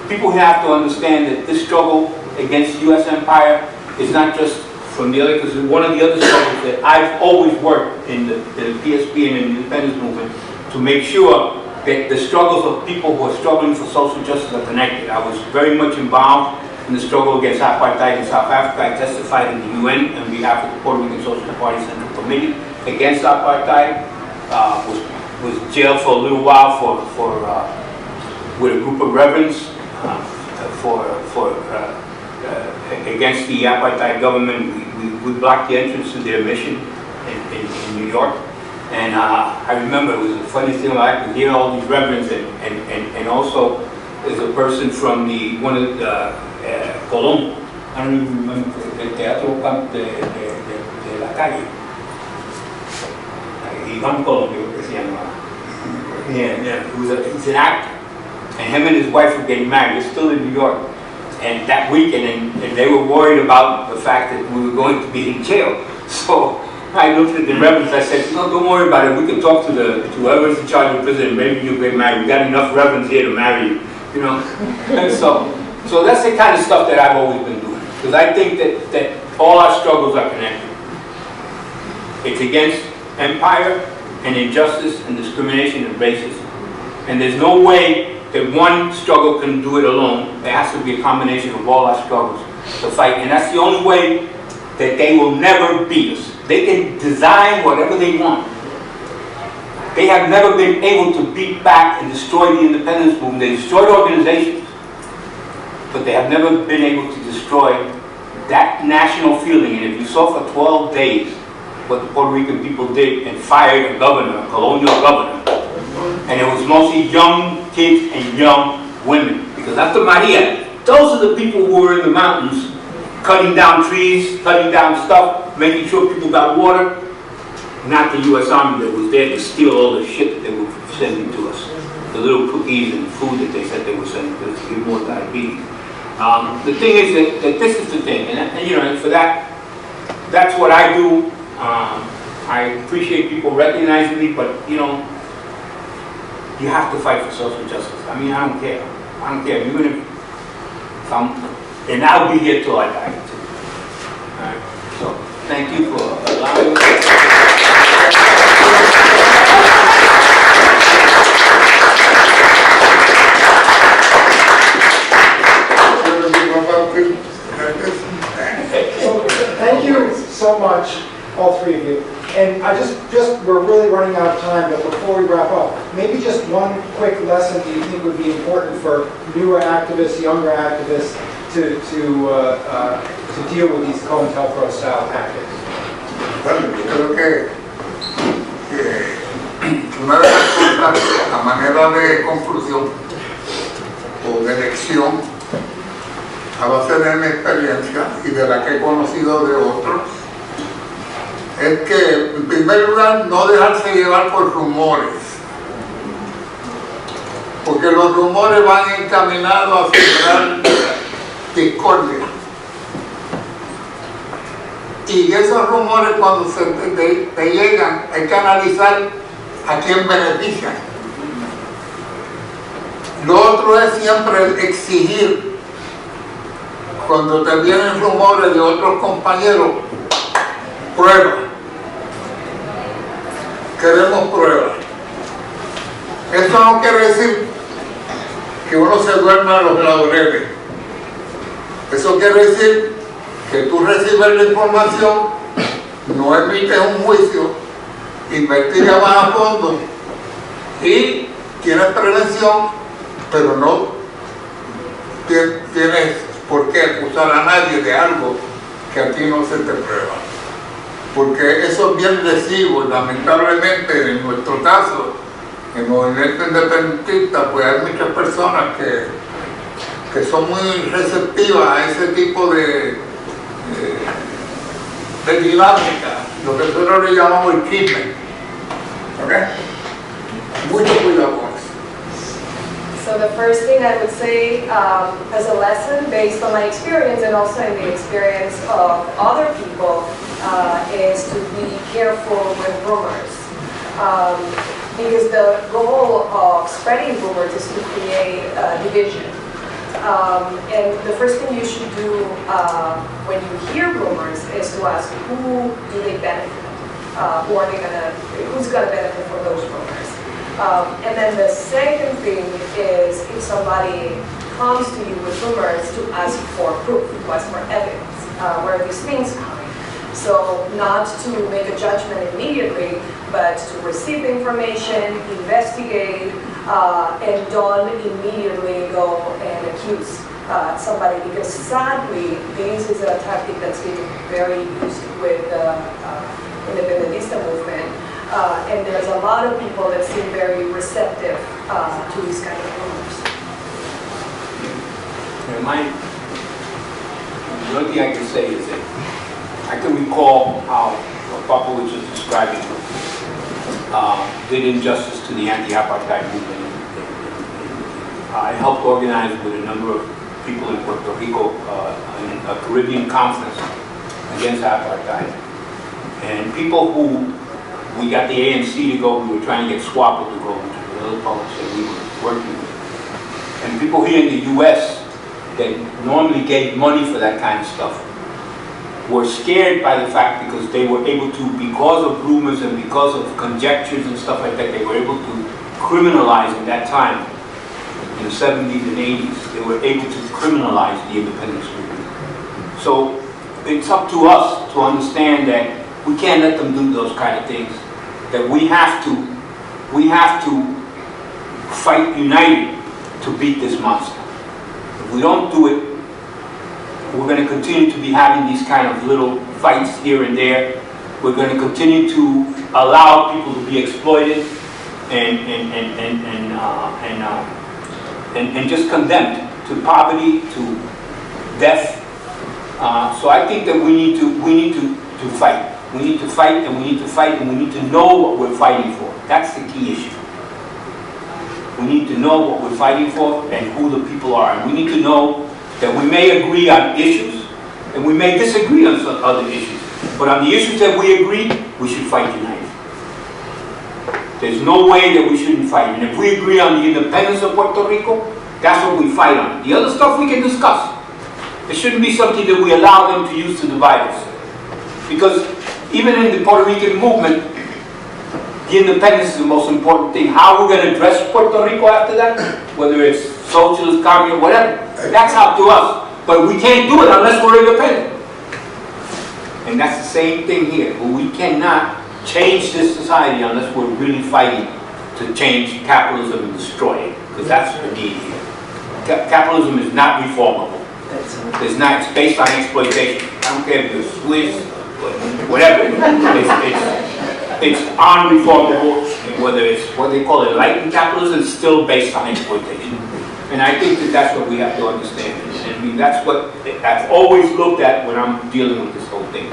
people have to understand that this struggle against the U.S. empire is not just from the other, because one of the other struggles that I've always worked in the PSP and in the independence movement to make sure that the struggles of people who are struggling for social justice are connected. I was very much involved in the struggle against apartheid in South Africa. I testified in the UN on behalf of the Puerto Rican Social Party Central Committee against apartheid. Was jailed for a little while with a group of reverends against the apartheid government. We blocked the entrance to their mission in New York. And I remember it was the funniest thing, I could hear all these reverends, and also there's a person from one of the Colón, I don't even remember, el Teatro de la Calle. Iván Colón, creo que se llama. He's an actor. And him and his wife were getting married. They're still in New York. And that weekend, and they were worried about the fact that we were going to be in jail. So I looked at the reverends, I said, no, don't worry about it. We can talk to whoever's in charge of the prison. Maybe you'll get married. We got enough reverends here to marry you. You know? And so that's the kind of stuff that I've always been doing. Because I think that all our struggles are connected. It's against empire and injustice and discrimination and racism. And there's no way that one struggle can do it alone. There has to be a combination of all our struggles to fight. And that's the only way that they will never beat us. They can design whatever they want. They have never been able to beat back and destroy the independence movement. They destroyed organizations, but they have never been able to destroy that national feeling. And if you saw for 12 days what the Puerto Rican people did and fired a governor, a colonial governor, and it was mostly young kids and young women. Because after Maria, those are the people who were in the mountains, cutting down trees, cutting down stuff, making sure people got water. Not the U.S. Army that was there to steal all the shit that they were sending to us. The little cookies and food that they said they were sending to us to give more diabetes. The thing is that this is the thing, and you know, and for that's what I do. I appreciate people recognizing me, but you know, you have to fight for social justice. I mean, I don't care. I don't care. Even if and I'll be here till I die too. All right. So thank you for allowing me. Thank you so much, all three of you. And I we're really running out of time, but before we wrap up, maybe just one quick lesson that you think would be important for newer activists, younger activists, to deal with these COINTELPRO style tactics. Bueno, yo creo que una de las cosas, a manera de conclusión o de lección, a base de mi experiencia y de la que he conocido de otros, es que, en primer lugar, no dejarse llevar por rumores, porque los rumores van encaminados a sembrar discordia. Y esos rumores, cuando te llegan, hay que analizar a quién benefician. Lo otro es siempre exigir, cuando te vienen rumores de otros compañeros, pruebas. Queremos pruebas. Esto no quiere decir que uno se duerma en los laureles. Eso quiere decir que tú recibes la información, no emites un juicio, investigas más a fondo y tienes prevención, pero no tienes por qué acusar a nadie de algo que a ti no se te prueba. Porque eso es bien lesivo, lamentablemente en nuestro caso, en el movimiento independentista, pues hay muchas personas que son muy receptivas a ese tipo de dinámica, lo que nosotros le llamamos el chisme. ¿Ok? Mucho cuidado con eso. So the first thing I would say as a lesson based on my experience and also in the experience of other people is to be careful with rumors. Because the goal of spreading rumors is to create division. And the first thing you should do when you hear rumors is to ask who do they benefit? Who's gonna benefit from those rumors? And then the second thing is if somebody comes to you with rumors, to ask for proof, to ask for evidence, where are these things coming? So not to make a judgment immediately, but to receive information, investigate, and don't immediately go and accuse somebody, because sadly, this is a tactic that's been very used with the independentista movement. And there's a lot of people that seem very receptive to these kind of rumors. The only thing I can say is that I can recall how Papa was just describing did injustice to the anti-apartheid movement. I helped organize with a number of people in Puerto Rico a Caribbean conference against apartheid. And people who we got the ANC to go, we were trying to get SWAPO to go, which was another publisher we were working with. And people here in the US that normally gave money for that kind of stuff were scared by the fact because they were able to, because of rumors and because of conjectures and stuff like that, they were able to criminalize at that time, in the 70s and 80s, they were able to criminalize the independence movement. So it's up to us to understand that we can't let them do those kind of things, that we have to fight united to beat this monster. If we don't do it, we're going to continue to be having these kind of little fights here and there. We're going to continue to allow people to be exploited and just condemned to poverty, to death. So I think that we need to fight. We need to fight, and we need to fight, and we need to know what we're fighting for. That's the key issue. We need to know what we're fighting for and who the people are. And we need to know that we may agree on issues, and we may disagree on some other issues. But on the issues that we agree, we should fight united. There's no way that we shouldn't fight. And if we agree on the independence of Puerto Rico, that's what we fight on. The other stuff we can discuss. It shouldn't be something that we allow them to use to divide us. Because even in the Puerto Rican movement, the independence is the most important thing. How we're going to address Puerto Rico after that, whether it's socialist, communist, whatever, that's up to us. But we can't do it unless we're independent. And that's the same thing here. But we cannot change this society unless we're really fighting to change capitalism and destroy it. Because that's what we need here. Capitalism is not reformable. It's not. It's based on exploitation. I don't care if you're Swiss, whatever. It's unreformable. Whether it's what they call enlightened capitalism, it's still based on exploitation. And I think that that's what we have to understand. And I mean, that's what I've always looked at when I'm dealing with this whole thing.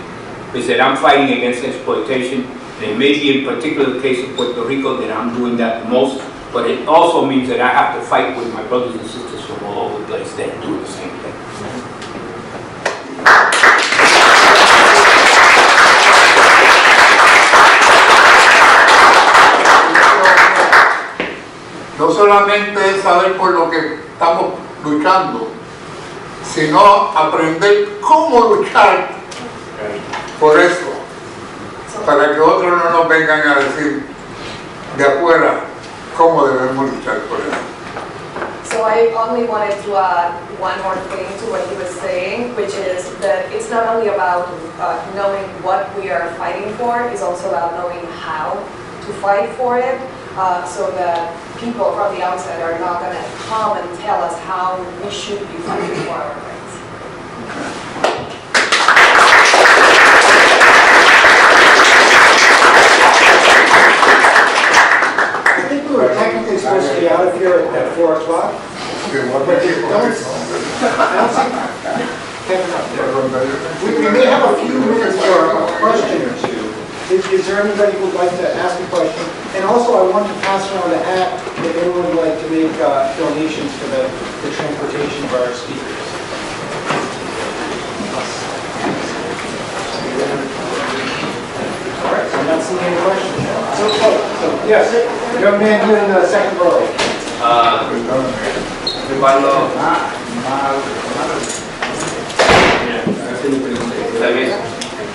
Is that I'm fighting against exploitation. And it may be in particular the case of Puerto Rico that I'm doing that the most. But it also means that I have to fight with my brothers and sisters from all over the place that do the same thing. No solamente es saber por lo que estamos luchando, sino aprender cómo luchar por eso, para que otros no nos vengan a decir de afuera cómo debemos luchar por eso. So I only wanted to add one more thing to what he was saying, which is that it's not only about knowing what we are fighting for, it's also about knowing how to fight for it, so that people from the outside are not going to come and tell us how we should be fighting for our rights. I think we were technically supposed to be out of here at 4 o'clock. I don't see. We may have a few minutes for a question or two. Is there anybody who would like to ask a question? And also, I want to pass around a hat if anyone would like to make donations for the transportation of our speakers. All right, so I'm not seeing any questions. So yes, young man here in the second row.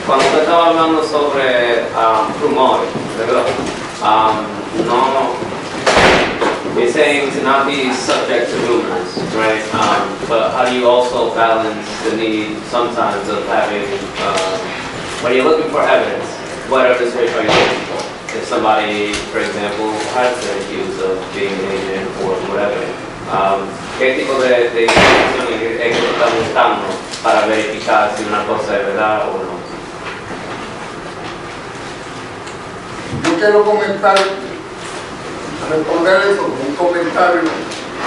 Cuando usted estaba hablando sobre rumores, ¿verdad? No, you're saying to not be subject to rumors, right? But how do you also balance the need sometimes of having, when you're looking for evidence, what evidence are you looking for? If somebody, for example, has been accused of being an agent or whatever, ¿qué tipo de información es que está buscando para verificar si una cosa es verdad o no? Yo quiero comentar, responder eso con un comentario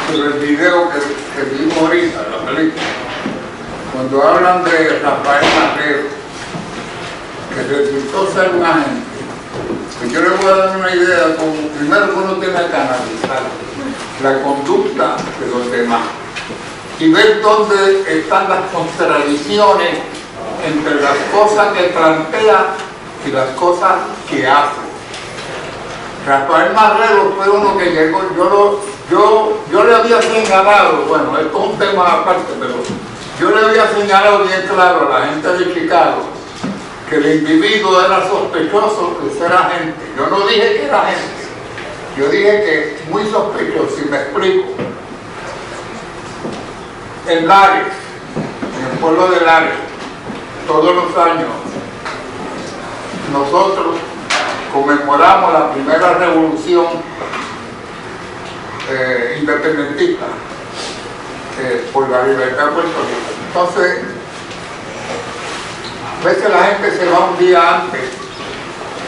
sobre el video que vimos ahorita, la película. Cuando hablan de Rafael Marrero, que resultó ser un agente, pues yo les voy a dar una idea, primero que uno tiene que analizar la conducta de los demás y ver dónde están las contradicciones entre las cosas que plantea y las cosas que hace. Rafael Marrero fue uno que llegó, yo le había señalado, bueno, esto es un tema aparte, pero yo le había señalado bien claro a la gente de Chicago que el individuo era sospechoso de ser agente. Yo no dije que era agente, yo dije que muy sospechoso, y me explico. En Lares, en el pueblo de Lares, todos los años, nosotros conmemoramos la primera revolución independentista por la libertad de Puerto Rico. Entonces, a veces la gente se va un día antes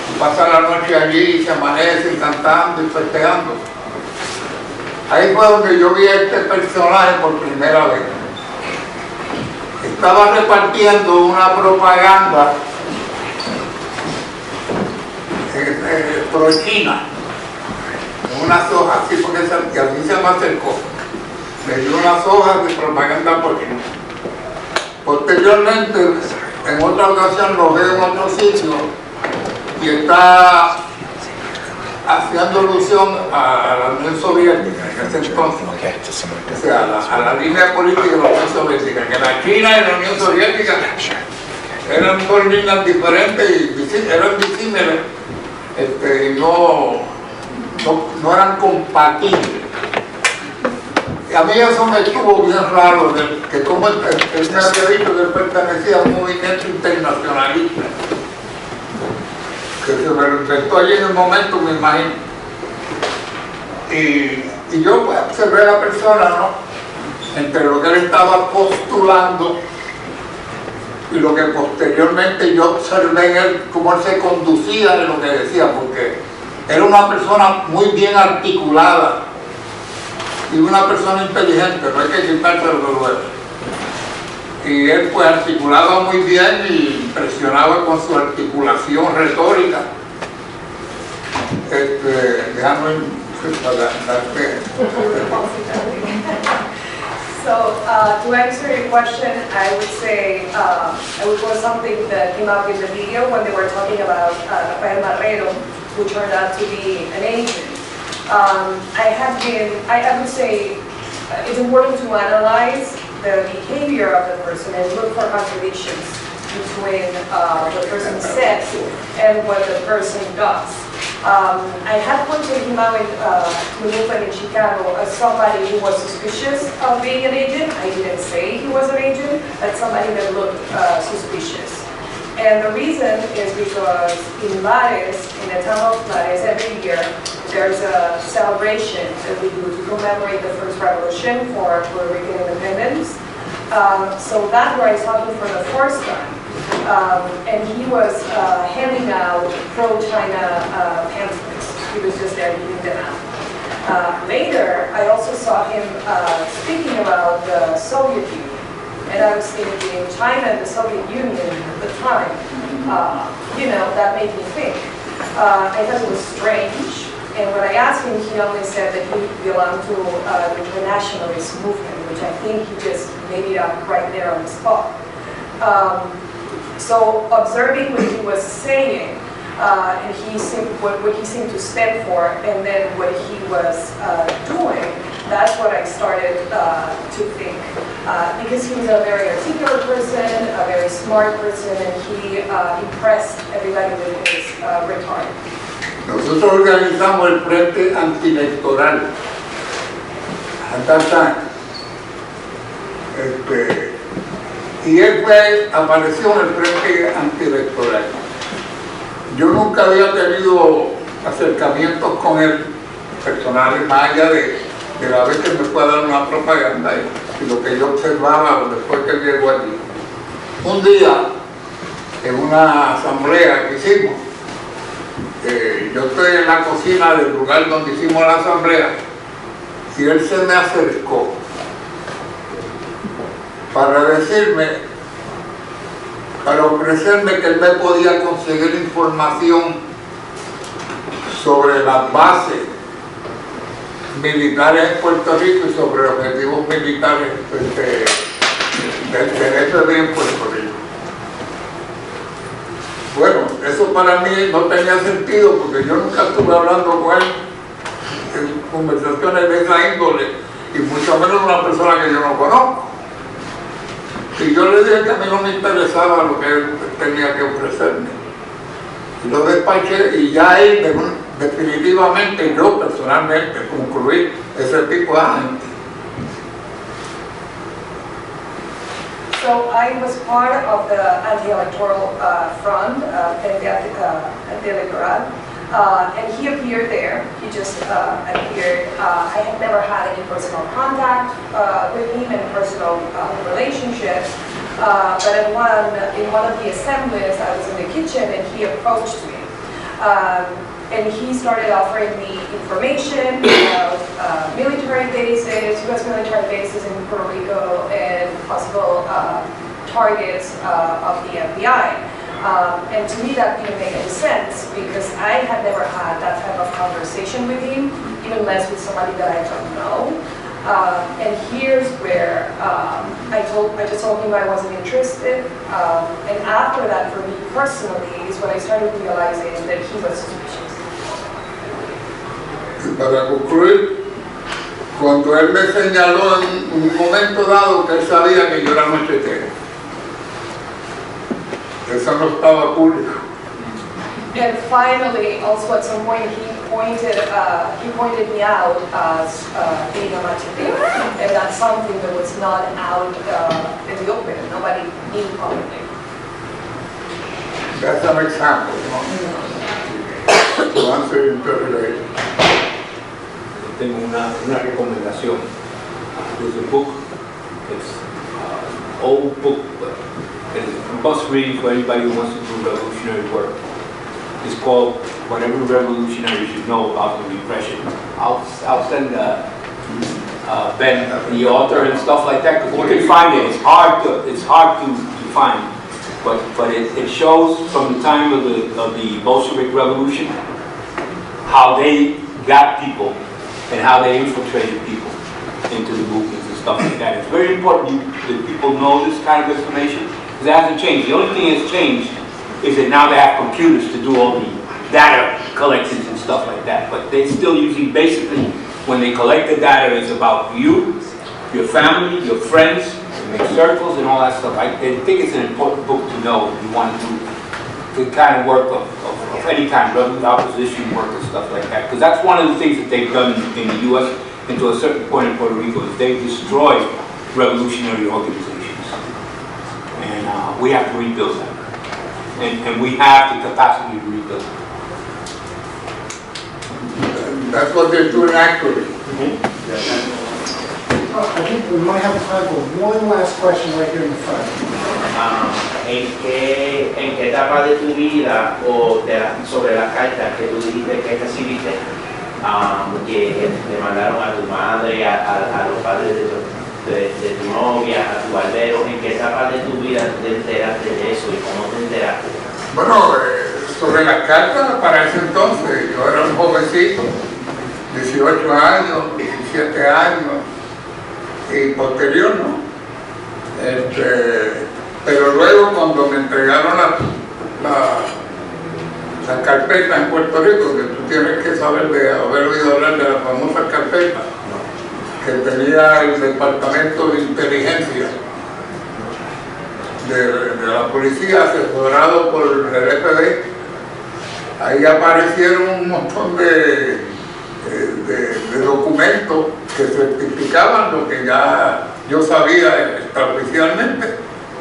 y pasa la noche allí y se amanece cantando y festejando. Ahí fue donde yo vi a este personaje por primera vez. Estaba repartiendo una propaganda pro-China, en unas hojas, así porque así se me acercó. Le dio unas hojas de propaganda pro-China. Posteriormente, en otra ocasión lo veo en otro sitio y está haciendo alusión a la Unión Soviética en ese entonces, o sea, a la línea política de la Unión Soviética, que la China y la Unión Soviética eran dos líneas diferentes y eran disímiles, y no eran compatibles. Y a mí eso me estuvo bien raro, que como él me había dicho que él pertenecía a un movimiento internacionalista, que se me lo inventó allí en el momento, me imagino. Y yo pues, observé a la persona, ¿no? Entre lo que él estaba postulando y lo que posteriormente yo observé en él, cómo él se conducía de lo que decía, porque era una persona muy bien articulada y una persona inteligente, no hay que quitárselo de luego. Y él pues articulaba muy bien y impresionaba con su articulación retórica. Déjame darte. So, to answer your question, I would say it was something that came up in the video when they were talking about Rafael Marrero, who turned out to be an agent. I would say it's important to analyze the behavior of the person and look for contradictions between what the person says and what the person does. I had pointed him out to movement in Chicago as somebody who was suspicious of being an agent. I didn't say he was an agent, but somebody that looked suspicious. And the reason is because in Lares, in the town of Lares, every year, there's a celebration that we do to commemorate the first revolution for Puerto Rican independence. So that's where I saw him for the first time. And he was handing out pro-China pamphlets. He was just there giving them out. Later, I also saw him speaking about the Soviet Union. And I was thinking, China and the Soviet Union at the time, that made me think. I thought it was strange. And when I asked him, he only said that he belonged to the internationalist movement, which I think he just made it up right there on the spot. So observing what he was saying, and what he seemed to stand for, and then what he was doing, that's what I started to think. Because he was a very articulate person, a very smart person, and he impressed everybody with his rhetoric. Nosotros organizamos el Frente Antielectoral. At that time. Y él apareció en el Frente Antielectoral. Yo nunca había tenido acercamientos con él personales, más allá de la vez que me fue a dar una propaganda y lo que yo observaba después que llegó allí. Un día, en una asamblea que hicimos, yo estoy en la cocina del lugar donde hicimos la asamblea y él se me acercó para decirme, para ofrecerme que él me podía conseguir información sobre las bases militares en Puerto Rico y sobre objetivos militares del FB en Puerto Rico. Bueno, eso para mí no tenía sentido porque yo nunca estuve hablando con él en conversaciones de esa índole y mucho menos una persona que yo no conozco. Y yo le dije que a mí no me interesaba lo que él tenía que ofrecerme. Y lo despaché y ya ahí definitivamente yo personalmente concluí ese tipo de gente. So I was part of the anti-electoral front, anti-electoral, and he appeared there. He just appeared. I had never had any personal contact with him and personal relationships. But in one of the assemblies, I was in the kitchen and he approached me. And he started offering me information about military bases, U.S. military bases in Puerto Rico, and possible targets of the FBI. And to me that didn't make any sense because I had never had that type of conversation with him, even less with somebody that I don't know. And here's where I just told him I wasn't interested. And after that, for me personally, is when I started realizing that he was suspicious. Para concluir, cuando él me señaló en un momento dado que él sabía que yo era machetero, eso no estaba público. And finally, also at some point, he pointed me out as being a machetero, and that's something that was not out in the open. Nobody knew publicly. That's an example, to answer your interrogation. Tengo una recomendación. There's a book, it's an old book, but it's a must read for anybody who wants to do revolutionary work. It's called Whatever Revolutionaries Should Know About the Repression. I'll send Ben, the author and stuff like that, because you can find it. It's hard to find, but it shows from the time of the Bolshevik Revolution how they got people and how they infiltrated people into the movements and stuff like that. It's very important that people know this kind of information because it hasn't changed. The only thing that's changed is that now they have computers to do all the data collections and stuff like that. But they still usually, basically, when they collect the data, it's about you, your family, your friends, you make circles and all that stuff. I think it's an important book to know if you want to do kind of work of any kind, opposition work and stuff like that. Because that's one of the things that they've done in the U.S. and to a certain point in Puerto Rico is they've destroyed revolutionary organizations. And we have to rebuild them. And we have the capacity to rebuild them. That's what they're doing actually. I think we might have time for one last question right here in the front. ¿En qué etapa de tu vida o sobre las cartas que tú dijiste que recibiste, que te mandaron a tu madre, a los padres de tu novia, a tu barbero, en qué etapa de tu vida te enteraste de eso y cómo te enteraste? Bueno, sobre las cartas, para ese entonces, yo era un jovencito, 18 años, 17 años, y posterior, ¿no? Pero luego cuando me entregaron la carpeta en Puerto Rico, que tú tienes que saber de haber oído hablar de la famosa carpeta que tenía el Departamento de Inteligencia de la policía, asesorado por el FBI, ahí aparecieron un montón de documentos que certificaban lo que ya yo sabía extraoficialmente,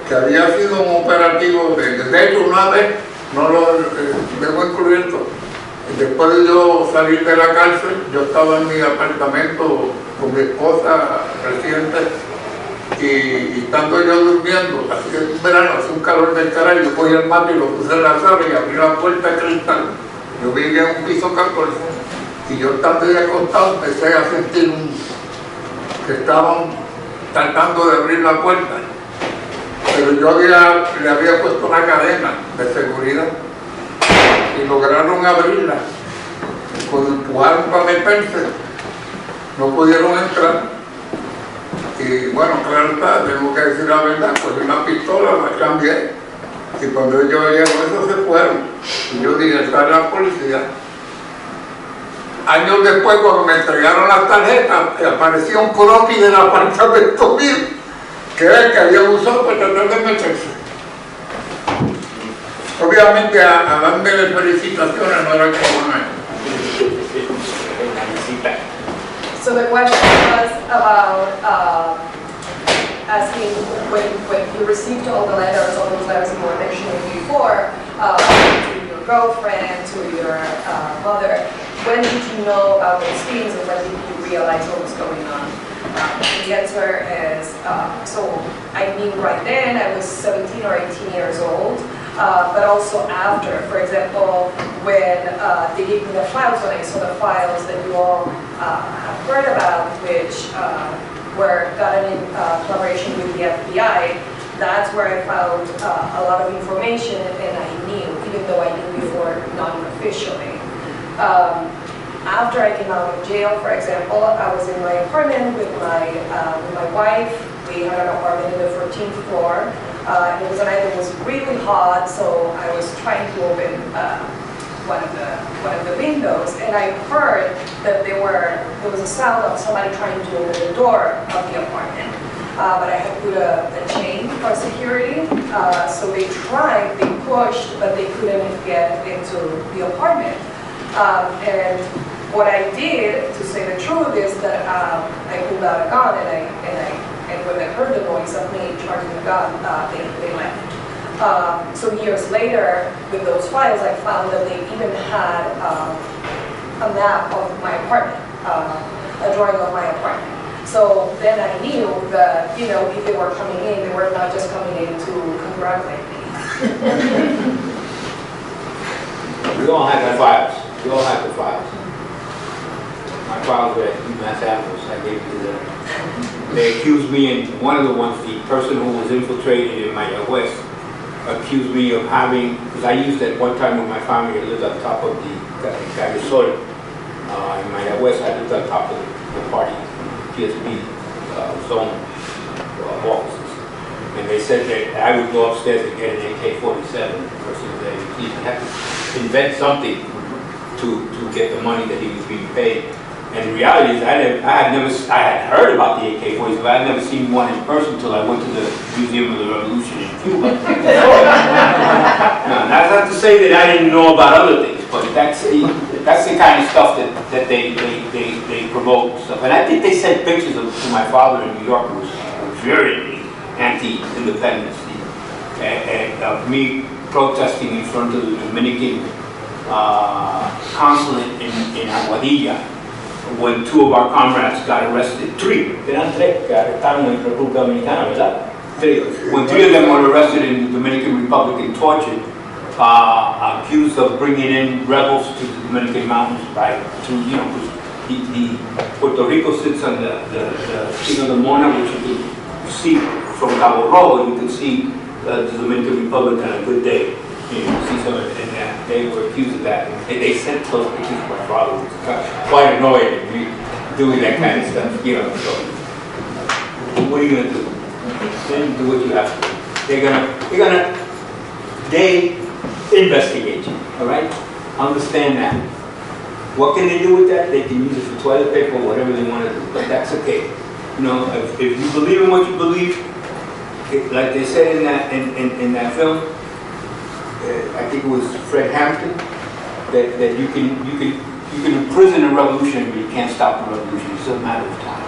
que había sido un operativo de hecho una vez, no lo dejo encubierto, después de yo salir de la cárcel, yo estaba en mi apartamento con mi esposa reciente y estando yo durmiendo, así que en verano hace un calor del carajo, yo cogí el mate y lo puse en la sala y abrí la puerta de cristal. Yo vivía en un piso 14 y yo estando ahí acostado empecé a sentir que estaban tratando de abrir la puerta, pero yo le había puesto una cadena de seguridad y lograron abrirla. Cuando empujaron para meterse, no pudieron entrar. Y bueno, claro está, tengo que decir la verdad, cogí una pistola, la cambié. Y cuando ellos oyeron eso se fueron. Y yo dije, está la policía. Años después, cuando me entregaron las tarjetas, aparecía un croquis del apartamento mío, que era el que había usado para tratar de meterse. Obviamente, a darme felicitaciones no era como una. So the question was about asking when you received all the letters, all those letters you were mentioning before, to your girlfriend, to your mother, when did you know about those things and when did you realize what was going on? The answer is, so I knew right then, I was 17 or 18 years old, but also after. For example, when they gave me the files, when I saw the files that you all have heard about, which were done in collaboration with the FBI, that's where I found a lot of information, and I knew, even though I knew before non-officially. After I came out of jail, for example, I was in my apartment with my wife. We had an apartment in the 14th floor. It was a night that was really hot, so I was trying to open one of the windows, and I heard that there was a sound of somebody trying to open the door of the apartment. But I had put a chain for security, so they pushed, but they couldn't get into the apartment. And what I did, to say the truth, is that I pulled out a gun, and when they heard the noise of me charging the gun, they left. So years later, with those files, I found that they even had a map of my apartment, a drawing of my apartment. So then I knew that, if they were coming in, they were not just coming in to congratulate me. We all have the files. We all have the files. My files were at UMass Amherst. I gave you the. They accused me, and one of the person who was infiltrated in my West accused me of having, because I used at one time when my family lived on top of the Cagasol. In my West, I lived on top of the party PSP zone offices. And they said that I would go upstairs and get an AK-47. The person said, he had to invent something to get the money that he was being paid. And the reality is, I had heard about the AK-47, but I had never seen one in person until I went to the Museum of the Revolution in Cuba. No, that's not to say say that I didn't know about other things, but that's the kind of stuff that they promote stuff. And I think they sent pictures of to my father in New York, who was very anti-independence, and of me protesting in front of the Dominican consulate in Aguadilla when 2 of our comrades got arrested. 3. Eran 3 que arrestaron en República Dominicana, ¿verdad? 3. When 3 of them were arrested in the Dominican Republic and tortured, accused of bringing in rebels to the Dominican mountains the Puerto Rico sits on the King of the Mona, which you can see from Cabo Rojo. You can see the Dominican Republic on a good day. You see some of it, and they were accused of that. And they sent those pictures to my father, who was quite annoyed at me doing that kind of stuff. So what are you gonna do? Then do what you have to do. They investigate you, all right? Understand that. What can they do with that? They can use it for toilet paper or whatever they want to do, but that's okay. If you believe in what you believe, like they said in that film, I think it was Fred Hampton, that you can imprison a revolution, but you can't stop a revolution. It's a matter of time.